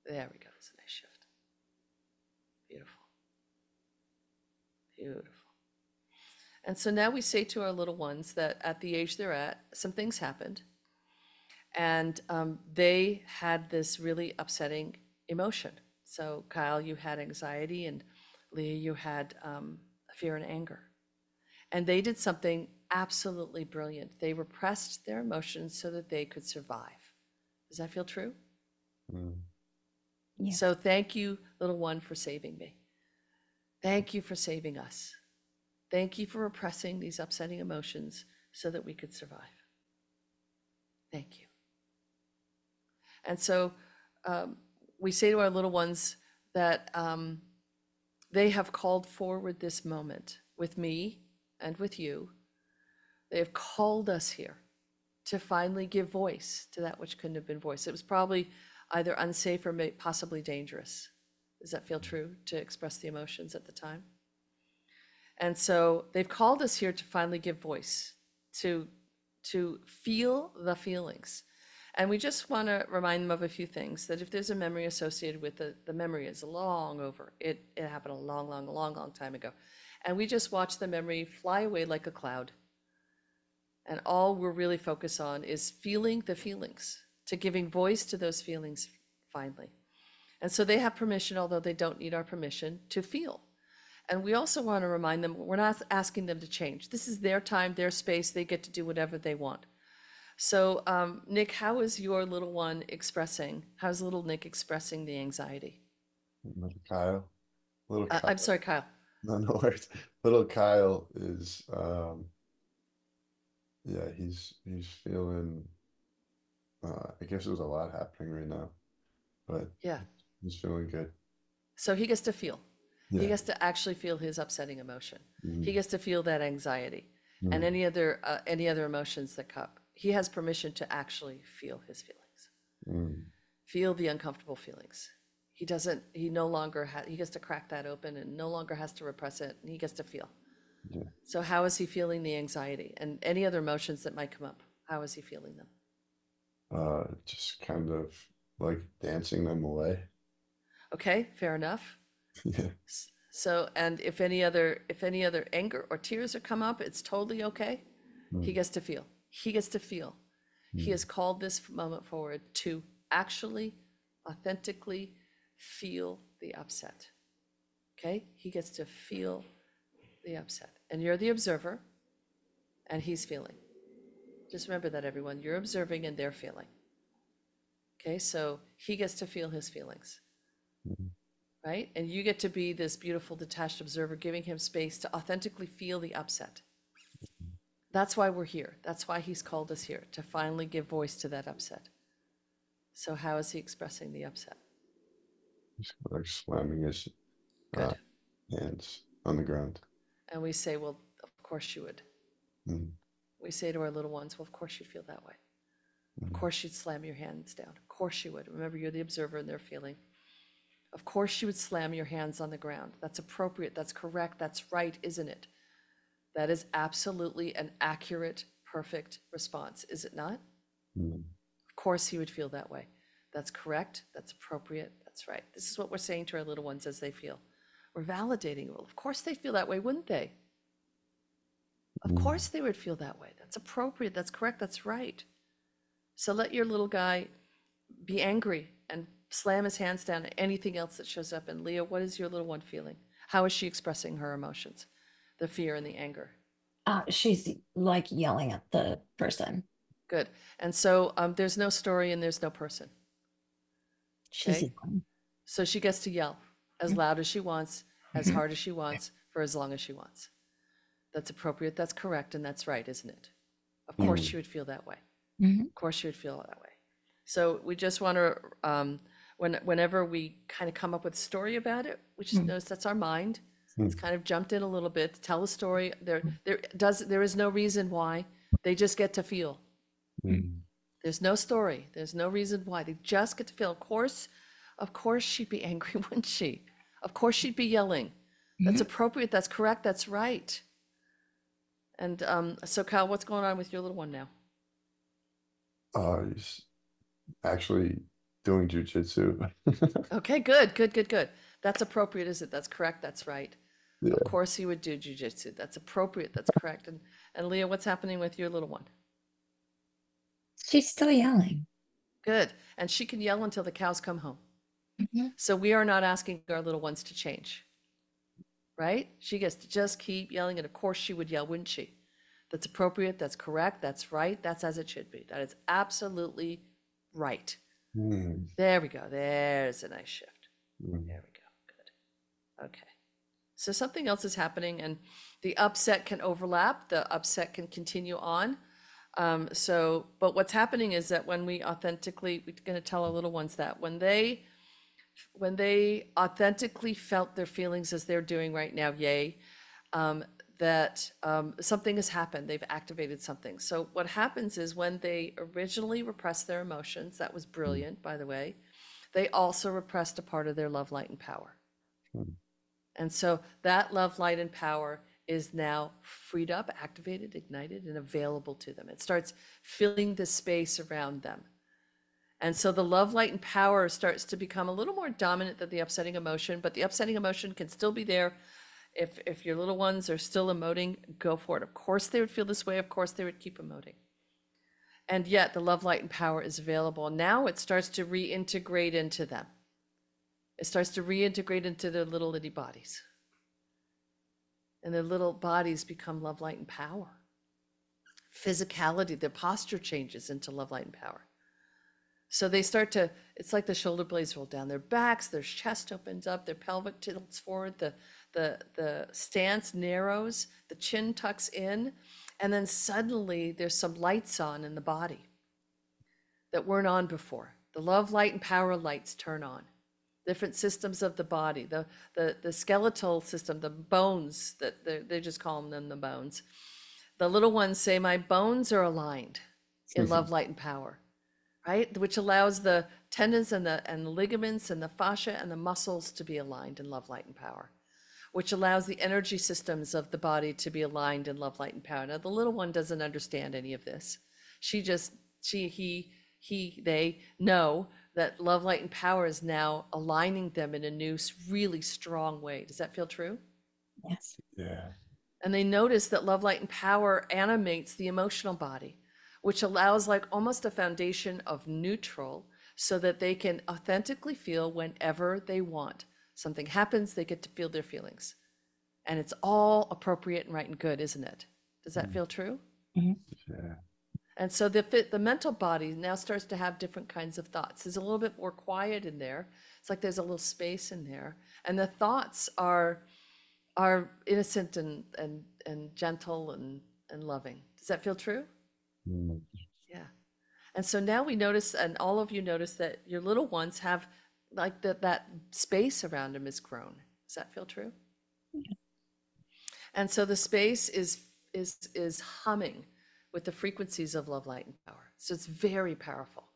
[SPEAKER 3] There we go. It's a nice shift. Beautiful. Beautiful. And so now we say to our little ones that at the age they're at, some things happened. And they had this really upsetting emotion. So, Kyle, you had anxiety, and Leah, you had fear and anger. And they did something absolutely brilliant. They repressed their emotions so that they could survive. Does that feel true?
[SPEAKER 1] Mm.
[SPEAKER 4] Yeah.
[SPEAKER 3] So thank you, little one, for saving me. Thank you for saving us. Thank you for repressing these upsetting emotions so that we could survive. Thank you. And so we say to our little ones that they have called forward this moment with me and with you. They have called us here to finally give voice to that which couldn't have been voiced. It was probably either unsafe or possibly dangerous. Does that feel true, to express the emotions at the time? And so they've called us here to finally give voice, to feel the feelings. And we just want to remind them of a few things, that if there's a memory associated with it, the memory is long over. It happened a long time ago. And we just watch the memory fly away like a cloud. And all we're really focused on is feeling the feelings, to giving voice to those feelings finally. And so they have permission, although they don't need our permission, to feel. And we also want to remind them, we're not asking them to change. This is their time, their space. They get to do whatever they want. So, Nick, how is your little one expressing? How's little Nick expressing the anxiety?
[SPEAKER 1] Little Kyle. Little
[SPEAKER 3] I'm
[SPEAKER 1] Kyle.
[SPEAKER 3] sorry, Kyle.
[SPEAKER 1] No worries. Little Kyle is yeah, he's feeling I guess there's a lot happening right now, but
[SPEAKER 3] Yeah.
[SPEAKER 1] he's feeling good.
[SPEAKER 3] So he gets to feel. He
[SPEAKER 1] Yeah.
[SPEAKER 3] gets to actually feel his upsetting emotion.
[SPEAKER 1] Mm.
[SPEAKER 3] He gets to feel that anxiety and
[SPEAKER 1] Mm.
[SPEAKER 3] any other emotions that come. He has permission to actually feel his feelings.
[SPEAKER 1] Mm.
[SPEAKER 3] Feel the uncomfortable feelings. He no longer he gets to crack that open and no longer has to repress it, and he gets to feel.
[SPEAKER 1] Yeah.
[SPEAKER 3] So how is he feeling the anxiety and any other emotions that might come up? How is he feeling them?
[SPEAKER 1] Just kind of like dancing them away.
[SPEAKER 3] Okay, fair enough.
[SPEAKER 1] Yeah.
[SPEAKER 3] So, and if any other anger or tears are come up, it's totally okay. He
[SPEAKER 1] Mm.
[SPEAKER 3] gets to feel. He gets to feel. He
[SPEAKER 1] Mm.
[SPEAKER 3] has called this moment forward to actually, authentically feel the upset. Okay? He gets to feel the upset. And you're the observer, and he's feeling. Just remember that, everyone. You're observing and they're feeling. Okay? So he gets to feel his feelings,
[SPEAKER 1] Mm.
[SPEAKER 3] right? And you get to be this beautiful, detached observer, giving him space to authentically feel the upset. That's why we're here. That's why he's called us here, to finally give voice to that upset. So how is he expressing the upset?
[SPEAKER 1] He's like slamming his uh,
[SPEAKER 3] Good.
[SPEAKER 1] hands on the ground.
[SPEAKER 3] And we say, well, of course you would.
[SPEAKER 1] Mm.
[SPEAKER 3] We say to our little ones, well, of course you'd feel that way. Of course you'd slam your hands down. Of course you would. Remember, you're the observer and they're feeling. Of course you would slam your hands on the ground. That's appropriate. That's correct. That's right, isn't it? That is absolutely an accurate, perfect response, is it not?
[SPEAKER 1] Mm.
[SPEAKER 3] Of course he would feel that way. That's correct. That's appropriate. That's right. This is what we're saying to our little ones as they feel. We're validating. Well, of course they feel that way, wouldn't they? Of
[SPEAKER 1] Mm.
[SPEAKER 3] course they would feel that way. That's appropriate. That's correct. That's right. So let your little guy be angry and slam his hands down at anything else that shows up. And Leah, what is your little one feeling? How is she expressing her emotions? The fear and the anger.
[SPEAKER 4] She's like yelling at the person.
[SPEAKER 3] Good. And so there's no story and there's no person.
[SPEAKER 4] She's
[SPEAKER 3] Okay?
[SPEAKER 4] yelling.
[SPEAKER 3] So she gets to yell as loud as she wants, as hard as she wants, for as long as she wants. That's appropriate, that's correct, and that's right, isn't it? Of course
[SPEAKER 1] Mm.
[SPEAKER 3] she would feel that way.
[SPEAKER 4] Mhm.
[SPEAKER 3] Of course she would feel that way. So we just want to Whenever we kind of come up with a story about it, we just notice that's our mind. It's kind of jumped in a little bit to tell a story. There is no reason why. They just get to feel. There's no story. There's no reason why. They just get to feel. Of course she'd be angry, wouldn't she? Of course she'd be yelling. That's appropriate. That's correct. That's right. And so, Kyle, what's going on with your little one now?
[SPEAKER 1] He's actually doing jujitsu.
[SPEAKER 3] Okay, good, good, good, good. That's appropriate, is it? That's correct. That's right.
[SPEAKER 1] Yeah.
[SPEAKER 3] Of course he would do jujitsu. That's appropriate. That's correct. And Leah, what's happening with your little one?
[SPEAKER 4] She's still yelling.
[SPEAKER 3] Good. And she can yell until the cows come home.
[SPEAKER 4] Mm-hmm.
[SPEAKER 3] So we are not asking our little ones to change, right? She gets to just keep yelling. And of course she would yell, wouldn't she? That's appropriate. That's correct. That's right. That's as it should be. That is absolutely right. There we go. There's a nice shift. There we go. Good. Okay. So something else is happening, and the upset can overlap. The upset can continue on. But what's happening is that when we're going to tell our little ones that when they authentically felt their feelings as they're doing right now, that something has happened. They've activated something. So what happens is when they originally repressed their emotions, that was brilliant, by the way, they also repressed a part of their love, light, and power. And so that love, light, and power is now freed up, activated, ignited, and available to them. It starts filling the space around them. And so the love, light, and power starts to become a little more dominant than the upsetting emotion, but the upsetting emotion can still be there. If your little ones are still emoting, go for it. Of course they would feel this way. Of course they would keep emoting. And yet the love, light, and power is available. Now it starts to reintegrate into them. It starts to reintegrate into their little itty bodies. And their little bodies become love, light, and power. Physicality, their posture changes into love, light, and power. So they start to, it's like the shoulder blades roll down their backs, their chest opens up, their pelvic tilts forward, the stance narrows, the chin tucks in, and then suddenly there's some lights on in the body that weren't on before. The love, light, and power lights turn on. Different systems of the body, the skeletal system, the bones, that they just call them the bones. The little ones say, my bones are aligned in love, light, and power, right? Which allows the tendons and the ligaments and the fascia and the muscles to be aligned in love, light, and power, which allows the energy systems of the body to be aligned in love, light, and power. Now, the little one doesn't understand any of this. They know that love, light, and power is now aligning them in a new, really strong way. Does that feel true?
[SPEAKER 4] Yes.
[SPEAKER 1] Yeah.
[SPEAKER 3] And they notice that love, light, and power animates the emotional body, which allows like almost a foundation of neutral so that they can authentically feel whenever they want. Something happens, they get to feel their feelings. And it's all appropriate and right and good, isn't it? Does that feel true?
[SPEAKER 4] Mm-hmm.
[SPEAKER 1] Yeah.
[SPEAKER 3] And so the mental body now starts to have different kinds of thoughts. There's a little bit more quiet in there. It's like there's a little space in there. And the thoughts are innocent and gentle and loving. Does that feel true? Yeah. And so now we notice, and all of you notice, that your little ones have like that space around them is grown. Does that feel true?
[SPEAKER 4] Yeah.
[SPEAKER 3] And so the space is humming with the frequencies of love, light, and power. So it's very powerful.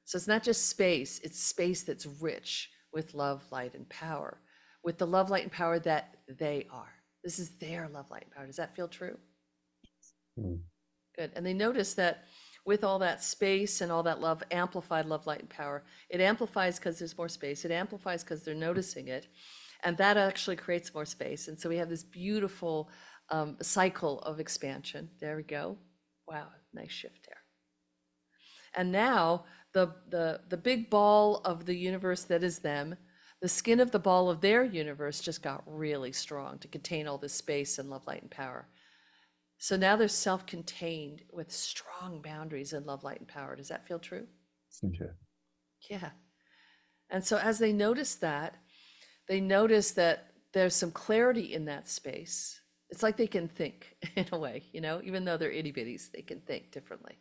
[SPEAKER 3] So it's not just space, it's space that's rich with love, light, and power, with the love, light, and power that they are. This is their love, light, and power. Does that feel true? Good. And they notice that with all that space and all that love, amplified love, light, and power, it amplifies because there's more space. It amplifies because they're noticing it. And that actually creates more space. And so we have this beautiful cycle of expansion. There we go. Wow, nice shift there. And now the big ball of the universe that is them, the skin of the ball of their universe just got really strong to contain all this space and love, light, and power. So now they're self-contained with strong boundaries in love, light, and power. Does that feel true?
[SPEAKER 1] Okay.
[SPEAKER 3] Yeah. And so as they notice that there's some clarity in that space. It's like they can think in a way, even though they're itty bitties, they can think differently.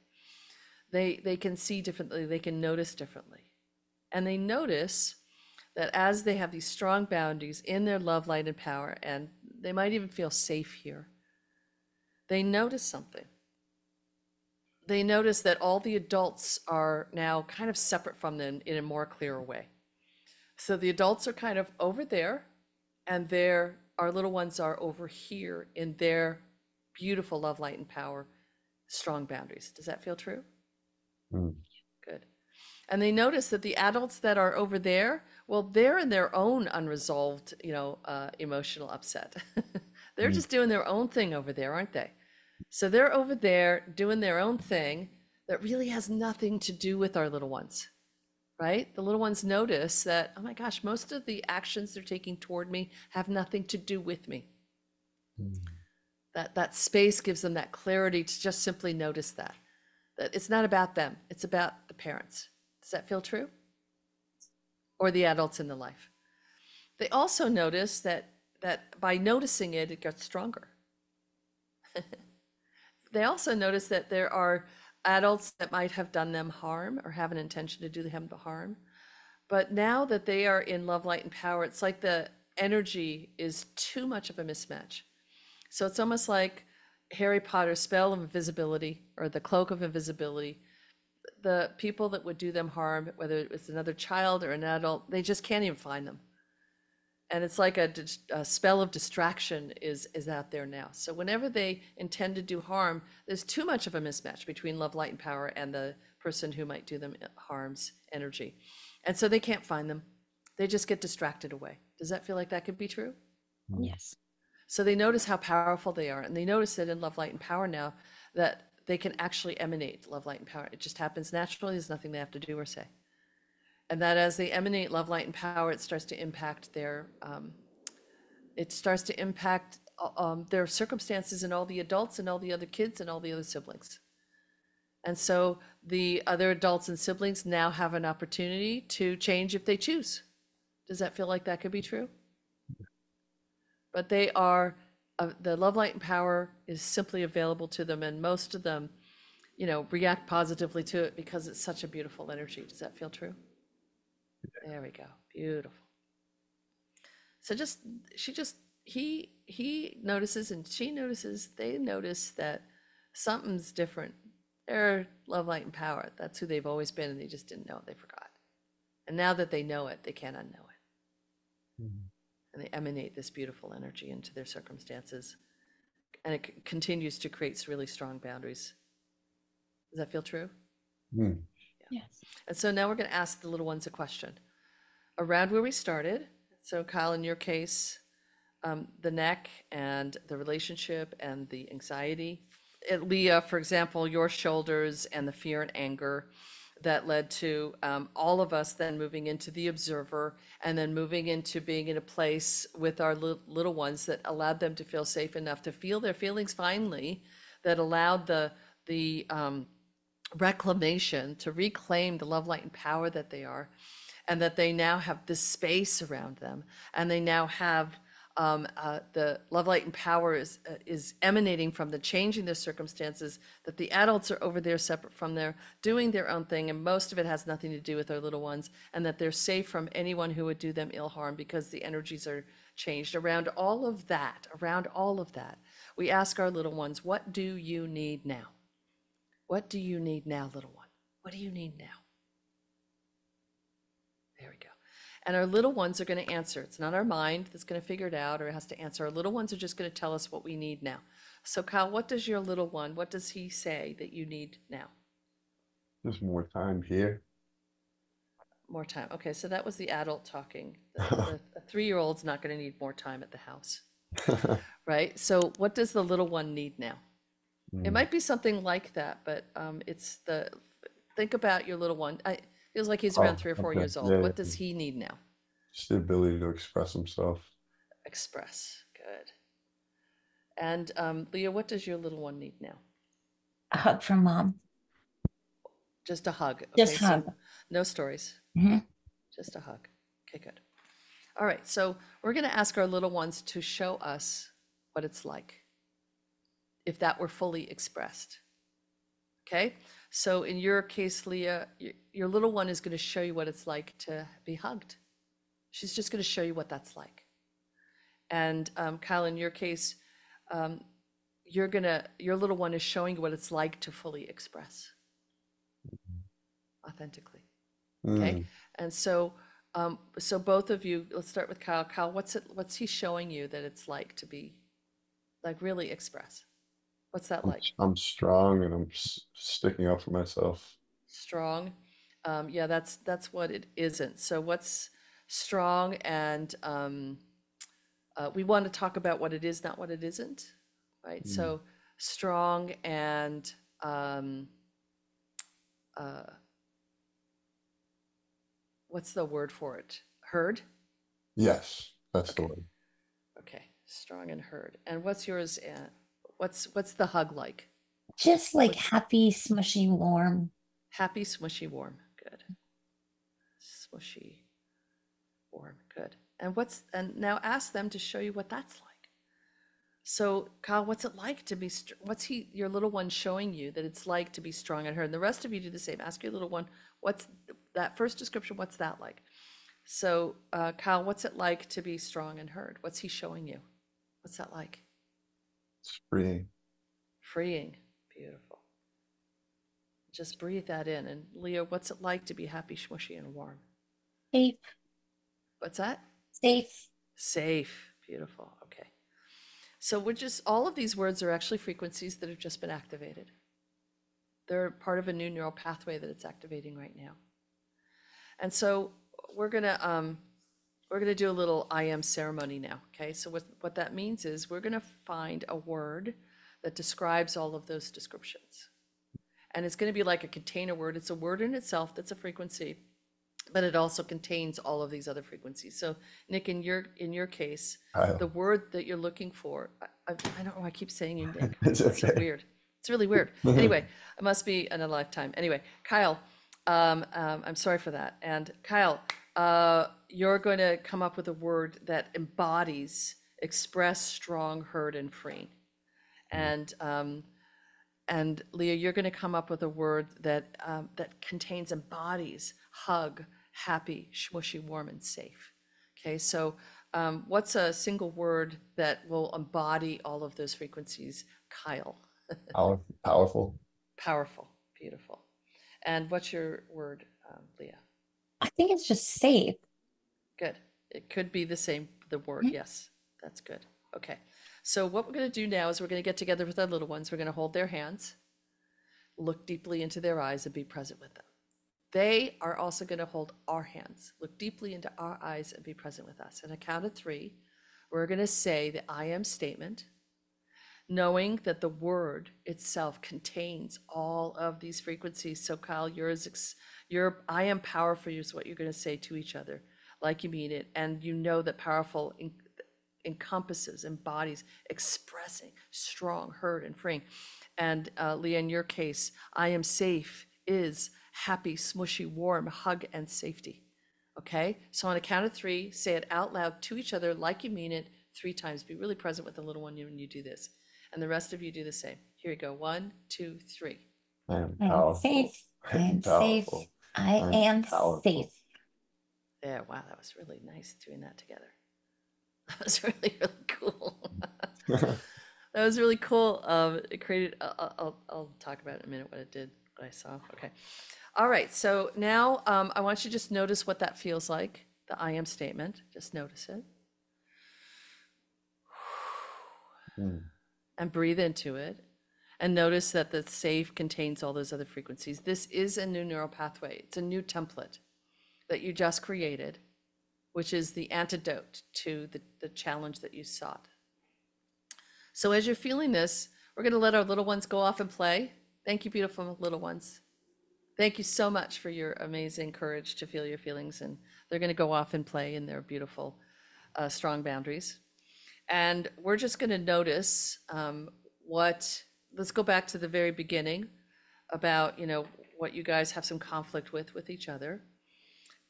[SPEAKER 3] They can see differently, they can notice differently. And they notice that as they have these strong boundaries in their love, light, and power, and they might even feel safe here, they notice something. They notice that all the adults are now kind of separate from them in a more clear way. So the adults are kind of over there, and our little ones are over here in their beautiful love, light, and power, strong boundaries. Does that feel true?
[SPEAKER 1] Mm.
[SPEAKER 3] Good. And they notice that the adults that are over there, well, they're in their own unresolved, emotional upset. They're just doing their own thing over there, aren't they? So they're over there doing their own thing that really has nothing to do with our little ones, right? The little ones notice that, oh my gosh, most of the actions they're taking toward me have nothing to do with me.
[SPEAKER 1] Mm.
[SPEAKER 3] That space gives them that clarity to just simply notice that it's not about them, it's about the parents. Does that feel true? Or the adults in the life. They also notice that by noticing it, it gets stronger. They also notice that there are adults that might have done them harm or have an intention to do them harm. But now that they are in love, light, and power, it's like the energy is too much of a mismatch. So it's almost like Harry Potter's spell of invisibility or the cloak of invisibility. The people that would do them harm, whether it was another child or an adult, they just can't even find them. And it's like a spell of distraction is out there now. So whenever they intend to do harm, there's too much of a mismatch between love, light, and power and the person who might do them harm's energy. And so they can't find them. They just get distracted away. Does that feel like that could be true?
[SPEAKER 4] Yes.
[SPEAKER 3] So they notice how powerful they are. And they notice that in love, light, and power now that they can actually emanate love, light, and power. It just happens naturally. There's nothing they have to do or say. And that as they emanate love, light, and power, it starts to impact their circumstances and all the adults and all the other kids and all the other siblings. And so the other adults and siblings now have an opportunity to change if they choose. Does that feel like that could be true? But they are, the love, light, and power is simply available to them, and most of them, react positively to it because it's such a beautiful energy. Does that feel true? There we go. Beautiful. So he notices and she notices, they notice that something's different. They're love, light, and power. That's who they've always been, and they just didn't know it. They forgot. And now that they know it, they can't unknow it.
[SPEAKER 1] Mm.
[SPEAKER 3] And they emanate this beautiful energy into their circumstances. And it continues to create really strong boundaries. Does that feel true?
[SPEAKER 1] Mm.
[SPEAKER 4] Yes.
[SPEAKER 3] And so now we're going to ask the little ones a question around where we started. So Kyle, in your case, the neck and the relationship and the anxiety. Leah, for example, your shoulders and the fear and anger that led to all of us then moving into the observer and then moving into being in a place with our little ones that allowed them to feel safe enough to feel their feelings finally, that allowed the reclamation to reclaim the love, light, and power that they are, and that they now have this space around them, and they now have the love, light, and power is emanating from the changing their circumstances, that the adults are over there separate from there, doing their own thing, and most of it has nothing to do with our little ones, and that they're safe from anyone who would do them ill harm because the energies are changed. Around all of that, we ask our little ones, what do you need now? What do you need now, little one? What do you need now? There we go. And our little ones are going to answer. It's not our mind that's going to figure it out or it has to answer. Our little ones are just going to tell us what we need now. So Kyle, what does your little one, what does he say that you need now?
[SPEAKER 1] Just more time here.
[SPEAKER 3] More time. Okay, so that was the adult talking. The 3-year-old's not going to need more time at the house, right? So what does the little one need now? It might be something like that, but think about your little one. Feels like he's around 3 or 4 years old.
[SPEAKER 1] Yeah,
[SPEAKER 3] What does he need now?
[SPEAKER 1] just the ability to express himself.
[SPEAKER 3] Express. Good. And Leah, what does your little one need now?
[SPEAKER 4] A hug from mom.
[SPEAKER 3] Just a hug.
[SPEAKER 4] Just
[SPEAKER 3] Okay,
[SPEAKER 4] hug.
[SPEAKER 3] so no stories.
[SPEAKER 4] Mm-hmm.
[SPEAKER 3] Just a hug. Okay, good. All right, so we're going to ask our little ones to show us what it's like if that were fully expressed. Okay. So in your case, Leah, your little one is going to show you what it's like to be hugged. She's just going to show you what that's like. And Kyle, in your case, um, your little one is showing you what it's like to fully express authentically. Okay.
[SPEAKER 1] Mm.
[SPEAKER 3] And so, so both of you, let's start with Kyle. Kyle, what's he showing you that it's like to be, like, really express? What's that like?
[SPEAKER 1] I'm strong and I'm sticking up for myself.
[SPEAKER 3] Strong. Yeah, that's what it isn't. So what's strong, and we want to talk about what it is, not what it isn't, right?
[SPEAKER 1] Mm.
[SPEAKER 3] So strong and uh, what's the word for it? Heard?
[SPEAKER 1] Yes, that's the
[SPEAKER 3] Okay,
[SPEAKER 1] word.
[SPEAKER 3] okay, strong and heard. And what's yours? What's the hug like?
[SPEAKER 4] Just like
[SPEAKER 3] What,
[SPEAKER 4] happy, smushy, warm.
[SPEAKER 3] happy, smushy, warm. Good. Smushy, warm. Good. And now ask them to show you what that's like. So, Kyle, what's it like to be, your little one showing you that it's like to be strong and heard? And the rest of you do the same. Ask your little one, what's that first description? What's that like? So, Kyle, what's it like to be strong and heard? What's he showing you? What's that like?
[SPEAKER 1] It's freeing.
[SPEAKER 3] Freeing. Beautiful. Just breathe that in. And Leo, what's it like to be happy, smushy, and warm?
[SPEAKER 4] Safe,
[SPEAKER 3] What's that?
[SPEAKER 4] safe.
[SPEAKER 3] Safe. Beautiful. Okay. So all of these words are actually frequencies that have just been activated. They're part of a new neural pathway that it's activating right now. And so we're gonna do a little I am ceremony now. Okay. So what that means is we're gonna find a word that describes all of those descriptions. And it's gonna be like a container word. It's a word in itself that's a frequency, but it also contains all of these other frequencies. So Nick, in your case, the
[SPEAKER 1] Kyle.
[SPEAKER 3] word that you're looking for, I don't know why I keep saying you, Nick.
[SPEAKER 1] It's
[SPEAKER 3] It's so
[SPEAKER 1] okay.
[SPEAKER 3] weird. It's really weird. Anyway, it must be in a lifetime. Anyway, Kyle, I'm sorry for that. And Kyle, you're going to come up with a word that embodies express, strong, heard, and free. And Leah, you're going to come up with a word that that contains, embodies, hug, happy, smushy, warm, and safe. Okay, so what's a single word that will embody all of those frequencies? Kyle.
[SPEAKER 1] Powerful.
[SPEAKER 3] Powerful, beautiful. And what's your word, Leah?
[SPEAKER 4] I think it's just safe.
[SPEAKER 3] Good. It could be the same, the word, yes. That's good. Okay. So what we're going to do now is we're going to get together with our little ones. We're going to hold their hands, look deeply into their eyes, and be present with them. They are also going to hold our hands, look deeply into our eyes, and be present with us. And a count of three, we're going to say the I am statement, knowing that the word itself contains all of these frequencies. So Kyle, your I am powerful is what you're going to say to each other, like you mean it. And you know that powerful encompasses, embodies, expressing, strong, heard, and freeing. And Leah, in your case, I am safe is happy, smushy, warm, hug, and safety. Okay? So on a count of three, say it out loud to each other like you mean it 3 times. Be really present with the little one when you do this. And the rest of you do the same. Here we go. 1, 2, 3.
[SPEAKER 1] I am
[SPEAKER 4] I am
[SPEAKER 1] powerful.
[SPEAKER 4] safe.
[SPEAKER 1] I
[SPEAKER 4] I
[SPEAKER 1] am
[SPEAKER 4] am safe.
[SPEAKER 1] powerful.
[SPEAKER 4] I
[SPEAKER 1] I am
[SPEAKER 4] am
[SPEAKER 1] powerful.
[SPEAKER 4] safe.
[SPEAKER 3] There, wow, that was really nice doing that together. That was really, really cool. That was really cool. It created, I'll talk about it in a minute, what it did, what I saw. Okay. All right. So now I want you to just notice what that feels like, the I am statement. Just notice it
[SPEAKER 1] Mm.
[SPEAKER 3] and breathe into it. And notice that the safe contains all those other frequencies. This is a new neural pathway. It's a new template that you just created, which is the antidote to the challenge that you sought. So as you're feeling this, we're going to let our little ones go off and play. Thank you, beautiful little ones. Thank you so much for your amazing courage to feel your feelings. And they're going to go off and play in their beautiful, strong boundaries. And we're just going to notice let's go back to the very beginning about, what you guys have some conflict with each other.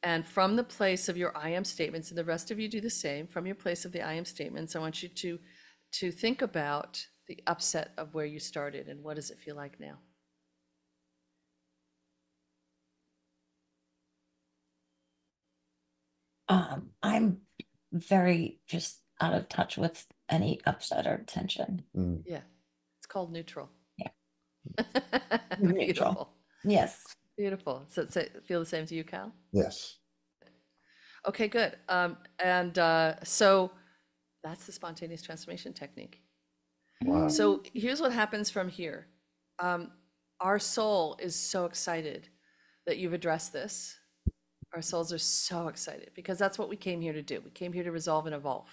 [SPEAKER 3] And from the place of your I am statements, and the rest of you do the same, from your place of the I am statements, I want you to think about the upset of where you started and what does it feel like now?
[SPEAKER 4] I'm very just out of touch with any upset or tension.
[SPEAKER 1] Mm.
[SPEAKER 3] Yeah, it's called neutral.
[SPEAKER 4] Yeah. Neutral.
[SPEAKER 3] Beautiful,
[SPEAKER 4] Yes.
[SPEAKER 3] beautiful. So feel the same to you, Cal?
[SPEAKER 1] Yes.
[SPEAKER 3] Okay, good. So that's the spontaneous transformation technique.
[SPEAKER 1] Wow.
[SPEAKER 3] So here's what happens from here. Um, our soul is so excited that you've addressed this. Our souls are so excited because that's what we came here to do. We came here to resolve and evolve,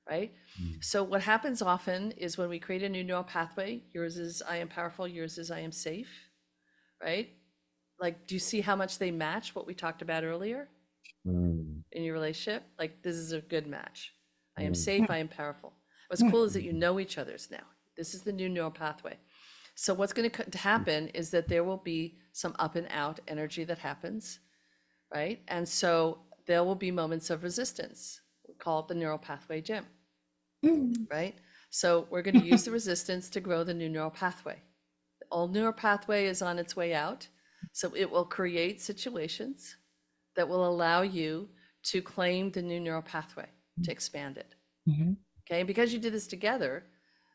[SPEAKER 3] right?
[SPEAKER 1] Mm.
[SPEAKER 3] So what happens often is when we create a new neural pathway, yours is I am powerful, yours is I am safe, right? Like, do you see how much they match what we talked about earlier
[SPEAKER 1] Mm.
[SPEAKER 3] in your relationship? Like, this is a good match. I am
[SPEAKER 1] Mm.
[SPEAKER 3] safe, I am powerful. What's cool is that you know each other's now. This is the new neural pathway. So what's going to happen is that there will be some up and out energy that happens, right? And so there will be moments of resistance. We call it the neural pathway gym, right? So we're going to use the resistance to grow the new neural pathway. The old neural pathway is on its way out. So it will create situations that will allow you to claim the new neural pathway, to expand it. Okay, and because you did this together,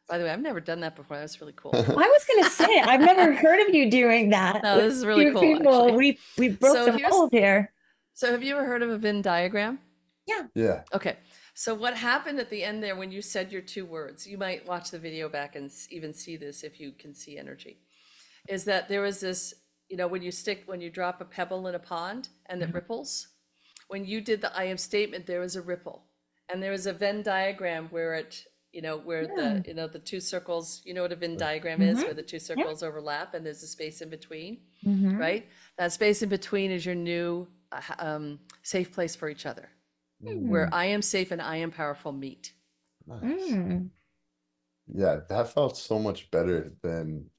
[SPEAKER 3] by the way, I've never done that before. That's really cool.
[SPEAKER 4] I was going to say, I've never heard of you doing that.
[SPEAKER 3] No,
[SPEAKER 4] with
[SPEAKER 3] this is really
[SPEAKER 4] two
[SPEAKER 3] cool,
[SPEAKER 4] people.
[SPEAKER 3] actually.
[SPEAKER 4] We broke
[SPEAKER 3] So
[SPEAKER 4] the mold here.
[SPEAKER 3] So have you ever heard of a Venn diagram?
[SPEAKER 4] Yeah.
[SPEAKER 1] Yeah.
[SPEAKER 3] Okay. So what happened at the end there when you said your two words, you might watch the video back and even see this if you can see energy, is that there was this, when you drop a pebble in a pond and it ripples, when you did the I am statement, there was a ripple. And there was a Venn diagram where the two circles, you know what a Venn diagram is, where the two circles overlap and there's a space in between, right? That space in between is your new safe place for each other, where I am safe and I am powerful meet.
[SPEAKER 1] Nice. Yeah, that felt so much better than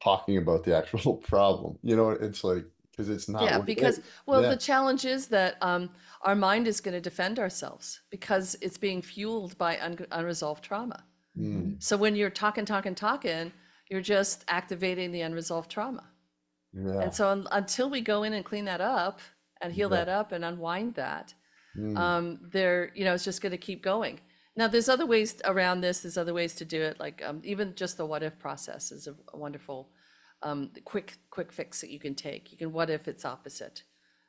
[SPEAKER 1] talking about the actual problem. It's like, because it's not
[SPEAKER 3] Yeah,
[SPEAKER 1] what it
[SPEAKER 3] because,
[SPEAKER 1] is.
[SPEAKER 3] well,
[SPEAKER 1] Yeah.
[SPEAKER 3] the challenge is that our mind is going to defend ourselves because it's being fueled by unresolved trauma.
[SPEAKER 1] Mm.
[SPEAKER 3] So when you're talking, you're just activating the unresolved trauma.
[SPEAKER 1] Yeah.
[SPEAKER 3] And so until we go in and clean that up and heal
[SPEAKER 1] Yeah.
[SPEAKER 3] that up and unwind that,
[SPEAKER 1] Mm.
[SPEAKER 3] it's just going to keep going. Now, there's other ways around this. There's other ways to do it. Like even just the what if process is a wonderful, quick fix that you can take. You can what if it's opposite.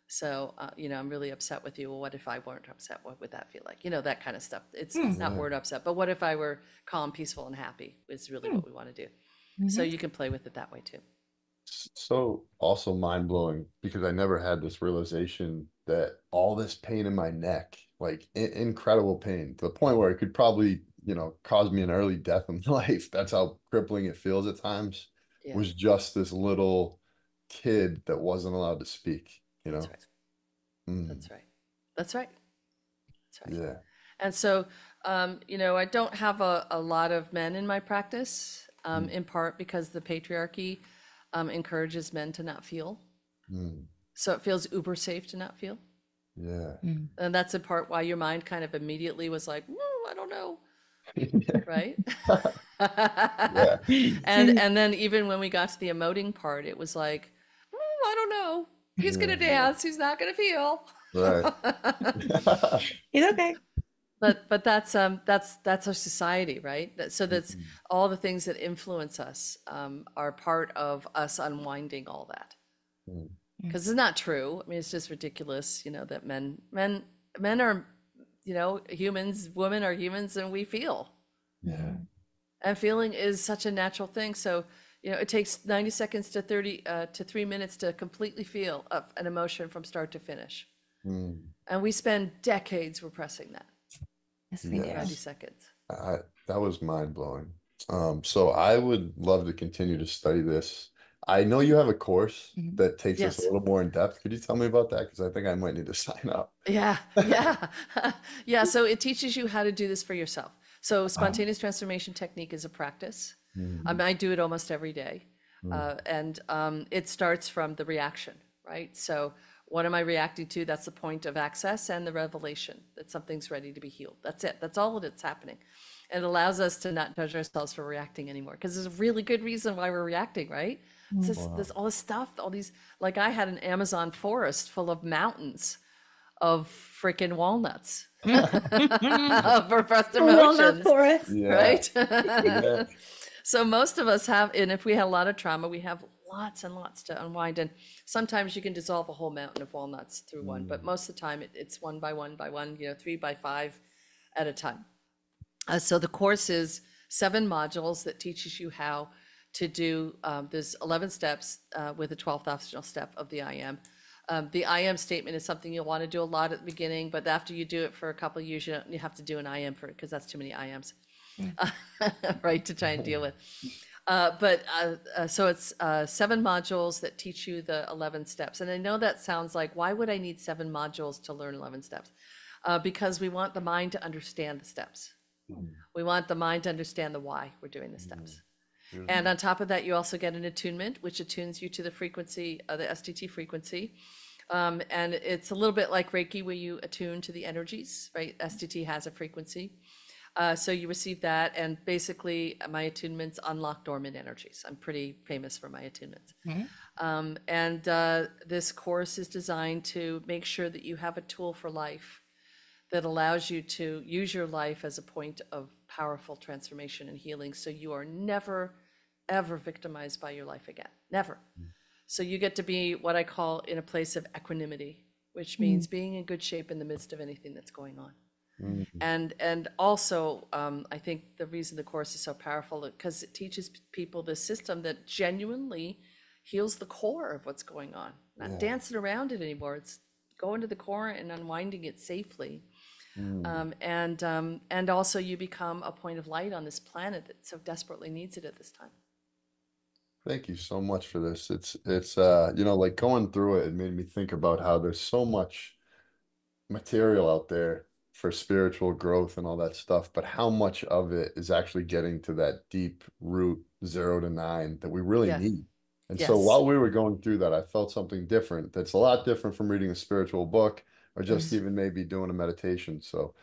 [SPEAKER 3] So, I'm really upset with you. Well, what if I weren't upset? What would that feel like? That kind of stuff. It's not
[SPEAKER 1] Yeah.
[SPEAKER 3] word upset, but what if I were calm, peaceful, and happy is really what we want to do. So you can play with it that way too.
[SPEAKER 1] So also mind-blowing because I never had this realization that all this pain in my neck, like incredible pain to the point where it could probably, cause me an early death in life. That's how crippling it feels at times,
[SPEAKER 3] Yeah,
[SPEAKER 1] was just this little kid that wasn't allowed to speak, you
[SPEAKER 3] that's
[SPEAKER 1] know?
[SPEAKER 3] right.
[SPEAKER 1] Mm.
[SPEAKER 3] That's right. That's right. That's right.
[SPEAKER 1] Yeah.
[SPEAKER 3] And so, I don't have a lot of men in my practice,
[SPEAKER 1] Mm.
[SPEAKER 3] in part because the patriarchy encourages men to not feel.
[SPEAKER 1] Mm.
[SPEAKER 3] So it feels uber safe to not feel.
[SPEAKER 1] Yeah.
[SPEAKER 3] And that's in part why your mind kind of immediately was like, I don't know, right?
[SPEAKER 1] Yeah.
[SPEAKER 3] And then even when we got to the emoting part, it was like, I don't know. He's gonna
[SPEAKER 1] Yeah.
[SPEAKER 3] dance. He's not gonna feel.
[SPEAKER 1] Right.
[SPEAKER 4] He's okay.
[SPEAKER 3] But that's our society, right? So that's
[SPEAKER 1] Mm.
[SPEAKER 3] all the things that influence us are part of us unwinding all that.
[SPEAKER 1] Mm.
[SPEAKER 3] Because it's not true. I mean, it's just ridiculous, that men are, humans, women are humans, and we feel.
[SPEAKER 1] Yeah.
[SPEAKER 3] And feeling is such a natural thing. So, it takes 90 seconds to 3 minutes to completely feel an emotion from start to finish.
[SPEAKER 1] Mm.
[SPEAKER 3] And we spend decades repressing that.
[SPEAKER 4] Yes, we do.
[SPEAKER 3] 90 seconds.
[SPEAKER 1] That was mind-blowing. So I would love to continue to study this. I know you have a course that takes us a
[SPEAKER 3] Yes.
[SPEAKER 1] little more in depth. Could you tell me about that? Because I think I might need to sign up.
[SPEAKER 3] Yeah, yeah. Yeah, so it teaches you how to do this for yourself. So spontaneous transformation technique is a practice.
[SPEAKER 1] Mm.
[SPEAKER 3] I do it almost every day.
[SPEAKER 1] Mm.
[SPEAKER 3] And it starts from the reaction, right? So what am I reacting to? That's the point of access and the revelation that something's ready to be healed. That's it. That's all that's happening. And it allows us to not judge ourselves for reacting anymore because there's a really good reason why we're reacting, right? There's all this stuff, all these, like I had an Amazon forest full of mountains of freaking walnuts of repressed
[SPEAKER 4] Walnut
[SPEAKER 3] emotions,
[SPEAKER 4] chorus.
[SPEAKER 1] Yeah.
[SPEAKER 3] right?
[SPEAKER 1] Yeah.
[SPEAKER 3] So most of us have, and if we had a lot of trauma, we have lots and lots to unwind. And sometimes you can dissolve a whole mountain of walnuts through one, but most of the time it's one by one by one, 3 by 5 at a time. So the course is 7 modules that teaches you how to do, there's 11 steps with a 12th optional step of the I am. The I am statement is something you'll want to do a lot at the beginning, but after you do it for a couple of years, you have to do an I am for it because that's too many I ams, right, to try and deal with. So it's 7 modules that teach you the 11 steps. And I know that sounds like, why would I need 7 modules to learn 11 steps? Because we want the mind to understand the steps. We want the mind to understand the why we're doing the steps. And on top of that, you also get an attunement, which attunes you to the frequency, the STT frequency. And it's a little bit like Reiki, where you attune to the energies, right? STT has a frequency. So you receive that, and basically my attunements unlock dormant energies. I'm pretty famous for my attunements. This course is designed to make sure that you have a tool for life that allows you to use your life as a point of powerful transformation and healing, so you are never, ever victimized by your life again. Never. So you get to be what I call in a place of equanimity, which means being in good shape in the midst of anything that's going on. And also, I think the reason the course is so powerful is because it teaches people this system that genuinely heals the core of what's going on, not dancing around it anymore. It's going to the core and unwinding it safely. And also you become a point of light on this planet that so desperately needs it at this time.
[SPEAKER 1] Thank you so much for this. It's like going through it, it made me think about how there's so much material out there for spiritual growth and all that stuff, but how much of it is actually getting to that deep root 0 to 9 that we really
[SPEAKER 3] Yeah.
[SPEAKER 1] need. And so
[SPEAKER 3] Yes.
[SPEAKER 1] while we were going through that, I felt something different. That's a lot different from reading a spiritual book or just even maybe doing a meditation. So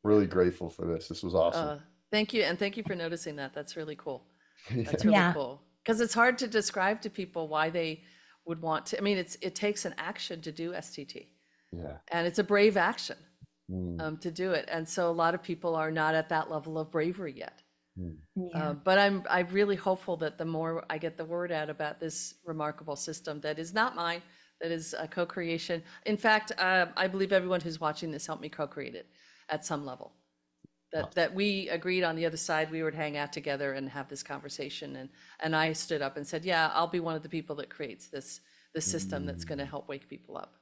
[SPEAKER 1] really grateful for this. This was awesome.
[SPEAKER 3] Thank you. And thank you for noticing that. That's really cool. That's
[SPEAKER 1] Yeah.
[SPEAKER 3] really
[SPEAKER 4] Yeah.
[SPEAKER 3] cool. Because it's hard to describe to people why they would want to. I mean, it takes an action to do STT.
[SPEAKER 1] Yeah.
[SPEAKER 3] And it's a brave action to do it. And so a lot of people are not at that level of bravery yet.
[SPEAKER 4] Yeah.
[SPEAKER 3] But I'm really hopeful that the more I get the word out about this remarkable system that is not mine, that is a co-creation. In fact, I believe everyone who's watching this helped me co-create it at some level. That we agreed on the other side we would hang out together and have this conversation. And I stood up and said, yeah, I'll be one of the people that creates this system that's going to help wake people up.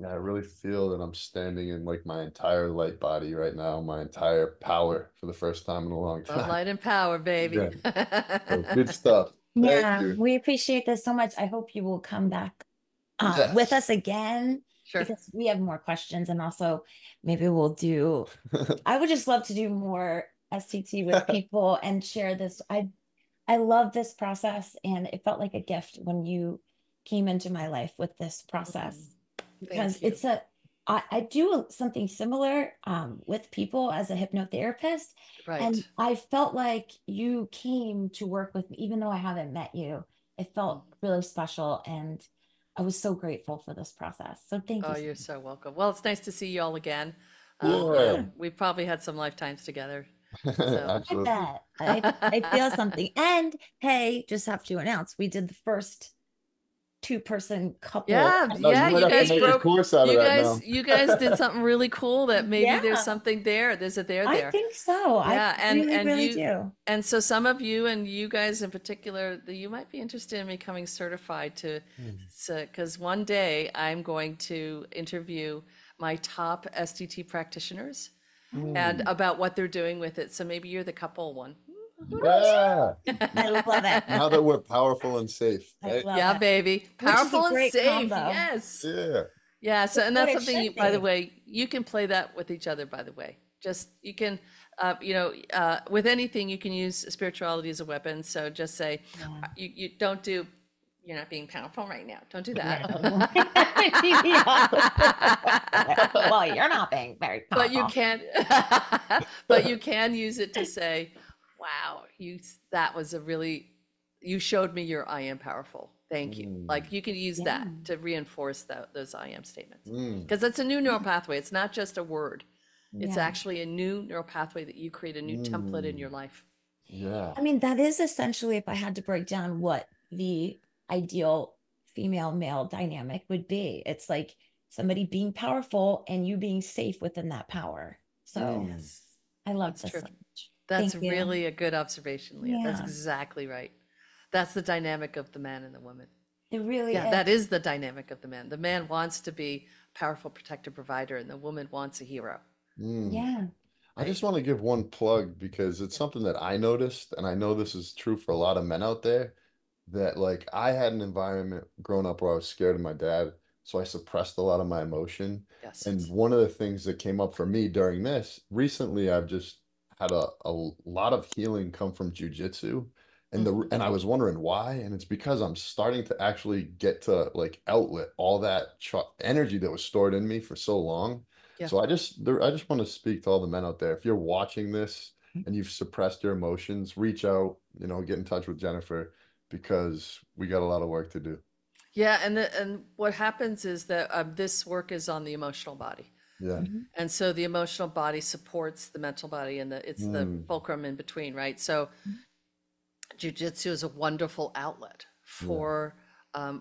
[SPEAKER 1] Yeah, I really feel that I'm standing in like my entire light body right now, my entire power for the first time in a long
[SPEAKER 3] Love,
[SPEAKER 1] time.
[SPEAKER 3] light, and power, baby.
[SPEAKER 1] Yeah. So good stuff. Thank
[SPEAKER 4] Yeah,
[SPEAKER 1] you.
[SPEAKER 4] we appreciate this so much. I hope you will come back with
[SPEAKER 1] Yes.
[SPEAKER 4] us again,
[SPEAKER 3] Sure.
[SPEAKER 4] because we have more questions, and also maybe we'll do, I would just love to do more STT with people and share this. I love this process, and it felt like a gift when you came into my life with this process, because
[SPEAKER 3] Thank you.
[SPEAKER 4] it's I do something similar with people as a hypnotherapist.
[SPEAKER 3] Right.
[SPEAKER 4] And I felt like you came to work with me, even though I haven't met you. It felt really special, and I was so grateful for this process. So thank you.
[SPEAKER 3] Oh, you're so welcome. Well, it's nice to see you all again.
[SPEAKER 1] Yeah.
[SPEAKER 3] We've probably had some lifetimes together.
[SPEAKER 4] I
[SPEAKER 1] Absolutely.
[SPEAKER 4] bet. I feel something. And hey, just have to announce, we did the first 2-person couple.
[SPEAKER 3] Yeah,
[SPEAKER 1] No,
[SPEAKER 3] yeah.
[SPEAKER 1] you might
[SPEAKER 3] You
[SPEAKER 1] have to
[SPEAKER 3] guys
[SPEAKER 1] make a
[SPEAKER 3] broke.
[SPEAKER 1] course out of
[SPEAKER 3] You
[SPEAKER 1] that
[SPEAKER 3] guys,
[SPEAKER 1] now.
[SPEAKER 3] you guys did something really cool. That maybe
[SPEAKER 4] Yeah.
[SPEAKER 3] there's something there. There's a there
[SPEAKER 4] I
[SPEAKER 3] there.
[SPEAKER 4] think so.
[SPEAKER 3] Yeah,
[SPEAKER 4] I really, really
[SPEAKER 3] you,
[SPEAKER 4] do.
[SPEAKER 3] and so some of you and you guys in particular, you might be interested in becoming certified to, because one day I'm going to interview my top STT practitioners and about what they're doing with it. So maybe you're the couple one.
[SPEAKER 1] Yeah.
[SPEAKER 4] I love it.
[SPEAKER 1] Now that we're powerful and safe,
[SPEAKER 4] I
[SPEAKER 1] right?
[SPEAKER 4] love
[SPEAKER 3] Yeah,
[SPEAKER 4] it.
[SPEAKER 3] baby.
[SPEAKER 4] Which is a
[SPEAKER 3] Powerful and
[SPEAKER 4] great
[SPEAKER 3] safe.
[SPEAKER 4] combo.
[SPEAKER 3] Yes.
[SPEAKER 1] Yeah.
[SPEAKER 3] Yeah. So, and
[SPEAKER 4] What
[SPEAKER 3] that's
[SPEAKER 4] it
[SPEAKER 3] something,
[SPEAKER 4] should
[SPEAKER 3] by the
[SPEAKER 4] be.
[SPEAKER 3] way, you can play that with each other, by the way. Just, you can, with anything, you can use spirituality as a weapon. So just say, you don't do, you're not being powerful right now. Don't do that.
[SPEAKER 4] Well, you're not being very
[SPEAKER 3] But you
[SPEAKER 4] powerful.
[SPEAKER 3] can, but you can use it to say, wow, that was a really, you showed me your I am powerful Thank you. Like you can use
[SPEAKER 4] Yeah.
[SPEAKER 3] that to reinforce those I am statements.
[SPEAKER 1] Mm.
[SPEAKER 3] Because it's a new neural pathway. It's not just a word. It's
[SPEAKER 4] Yeah.
[SPEAKER 3] actually a new neural pathway that you create a new template in your life.
[SPEAKER 1] Yeah.
[SPEAKER 4] I mean, that is essentially, if I had to break down what the ideal female male dynamic would be, it's like somebody being powerful and you being safe within that power. So
[SPEAKER 3] Yes,
[SPEAKER 4] I love
[SPEAKER 3] that's
[SPEAKER 4] this
[SPEAKER 3] true.
[SPEAKER 4] so much.
[SPEAKER 3] That's
[SPEAKER 4] Thank you.
[SPEAKER 3] really a good observation, Leah. That's
[SPEAKER 4] Yeah,
[SPEAKER 3] exactly right. That's the dynamic of the man and the woman.
[SPEAKER 4] it really
[SPEAKER 3] Yeah,
[SPEAKER 4] is.
[SPEAKER 3] that is the dynamic of the man. The man wants to be a powerful protector provider, and the woman wants a hero.
[SPEAKER 1] Mm.
[SPEAKER 4] Yeah.
[SPEAKER 1] I just want to give one plug because it's something that I noticed, and I know this is true for a lot of men out there, that like I had an environment growing up where I was scared of my dad, so I suppressed a lot of my emotion.
[SPEAKER 3] Yes.
[SPEAKER 1] And one of the things that came up for me during this, recently I've just had a lot of healing come from jujitsu. And I was wondering why, and it's because I'm starting to actually get to like outlet all that energy that was stored in me for so long.
[SPEAKER 3] Yeah.
[SPEAKER 1] So I just want to speak to all the men out there. If you're watching this and you've suppressed your emotions, reach out, get in touch with Jennifer because we got a lot of work to do.
[SPEAKER 3] Yeah, and what happens is that this work is on the emotional body.
[SPEAKER 1] Yeah.
[SPEAKER 4] Mhm.
[SPEAKER 3] And so the emotional body supports the mental body and it's the
[SPEAKER 1] Mm,
[SPEAKER 3] fulcrum in between, right? So jujitsu is a wonderful outlet
[SPEAKER 1] yeah.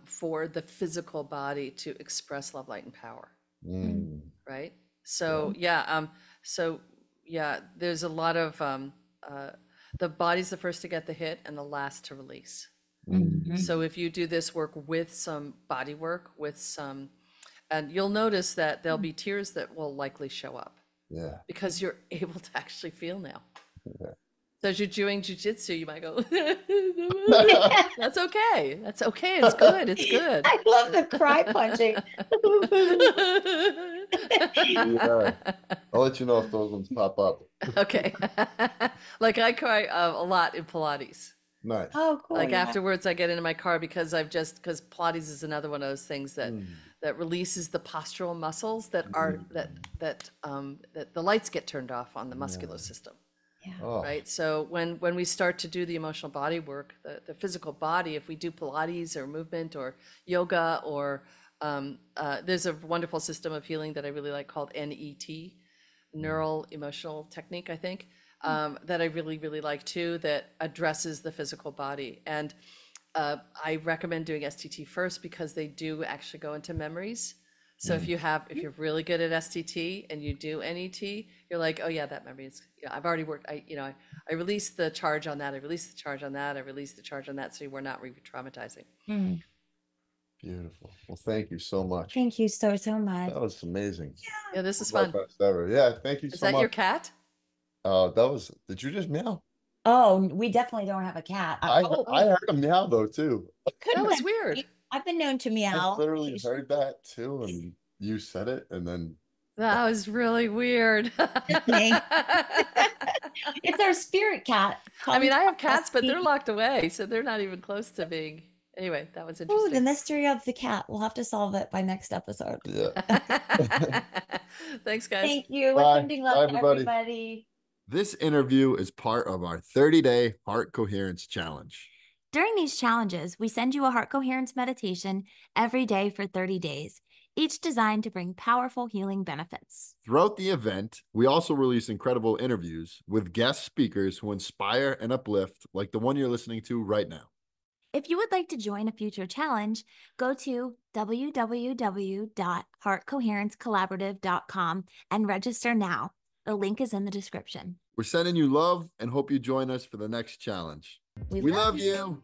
[SPEAKER 3] for the physical body to express love, light, and power,
[SPEAKER 1] Mm,
[SPEAKER 3] right?
[SPEAKER 1] yeah.
[SPEAKER 3] So yeah, there's a lot of the body's the first to get the hit and the last to release.
[SPEAKER 1] Mm,
[SPEAKER 3] So if you do this work with some body work, and you'll notice that there'll be tears that will likely show up
[SPEAKER 1] yeah.
[SPEAKER 3] because you're able to actually feel now.
[SPEAKER 1] Yeah.
[SPEAKER 3] So as you're doing jujitsu, you might go, that's okay. That's okay. It's good. It's good.
[SPEAKER 4] I love the cry punching.
[SPEAKER 1] Yeah. I'll let you know if those ones pop up.
[SPEAKER 3] Okay. Like I cry a lot in Pilates.
[SPEAKER 1] Nice.
[SPEAKER 4] Oh, cool.
[SPEAKER 3] Like
[SPEAKER 4] Yeah.
[SPEAKER 3] afterwards, I get into my car because because Pilates is another one of those things
[SPEAKER 1] Mm,
[SPEAKER 3] that releases the postural muscles that are
[SPEAKER 1] mm,
[SPEAKER 3] that the lights get turned off on the muscular
[SPEAKER 1] yeah.
[SPEAKER 3] system.
[SPEAKER 4] Yeah.
[SPEAKER 1] Oh,
[SPEAKER 3] Right. So when we start to do the emotional body work, the physical body, if we do Pilates or movement or yoga or there's a wonderful system of healing that I really like called NET,
[SPEAKER 1] mm,
[SPEAKER 3] neural emotional technique, I think, that I really, really like too, that addresses the physical body. And I recommend doing STT first because they do actually go into memories. So
[SPEAKER 1] mm,
[SPEAKER 3] if you're really good at STT and you do NET, you're like, oh yeah, that memory is, I've already worked. I released the charge on that. I released the charge on that. I released the charge on that. So we're not re-traumatizing.
[SPEAKER 4] Mm.
[SPEAKER 1] beautiful. Well, thank you so much.
[SPEAKER 4] Thank you so, so much.
[SPEAKER 1] That was amazing.
[SPEAKER 3] Yeah, this is
[SPEAKER 1] My
[SPEAKER 3] fun.
[SPEAKER 1] best ever. Yeah, thank you
[SPEAKER 3] Is
[SPEAKER 1] so
[SPEAKER 3] that your
[SPEAKER 1] much.
[SPEAKER 3] cat?
[SPEAKER 1] Did you just meow?
[SPEAKER 4] Oh, we definitely don't have a cat.
[SPEAKER 1] I
[SPEAKER 3] Oh,
[SPEAKER 1] heard a meow though too.
[SPEAKER 4] Could
[SPEAKER 3] that
[SPEAKER 4] have
[SPEAKER 3] was
[SPEAKER 4] been
[SPEAKER 3] weird.
[SPEAKER 4] me. I've been known to
[SPEAKER 1] I
[SPEAKER 4] meow.
[SPEAKER 1] literally heard that too, and you said it, and then
[SPEAKER 3] That was really weird.
[SPEAKER 4] Me. It's our spirit cat.
[SPEAKER 3] I mean,
[SPEAKER 4] Comes
[SPEAKER 3] I have
[SPEAKER 4] from
[SPEAKER 3] cats, but they're
[SPEAKER 4] Westby.
[SPEAKER 3] locked away, so they're not even close to being. Anyway, that was
[SPEAKER 4] Oh, the
[SPEAKER 3] interesting.
[SPEAKER 4] mystery of the cat. We'll have to solve it by next episode.
[SPEAKER 1] yeah.
[SPEAKER 3] Thanks, guys.
[SPEAKER 4] Thank you. With
[SPEAKER 1] Bye.
[SPEAKER 4] sending
[SPEAKER 1] Bye,
[SPEAKER 4] love to
[SPEAKER 1] everybody.
[SPEAKER 4] everybody.
[SPEAKER 1] This interview is part of our 30-day Heart Coherence Challenge.
[SPEAKER 2] During these challenges, we send you a heart coherence meditation every day for 30 days, each designed to bring powerful healing benefits.
[SPEAKER 1] Throughout the event, we also release incredible interviews with guest speakers who inspire and uplift, like the one you're listening to right now.
[SPEAKER 2] If you would like to join a future challenge, go to www.heartcoherencecollaborative.com and register now. The link is in the description.
[SPEAKER 1] We're sending you love and hope you join us for the next challenge.
[SPEAKER 2] We
[SPEAKER 1] We
[SPEAKER 2] love
[SPEAKER 1] love
[SPEAKER 2] you.
[SPEAKER 1] you.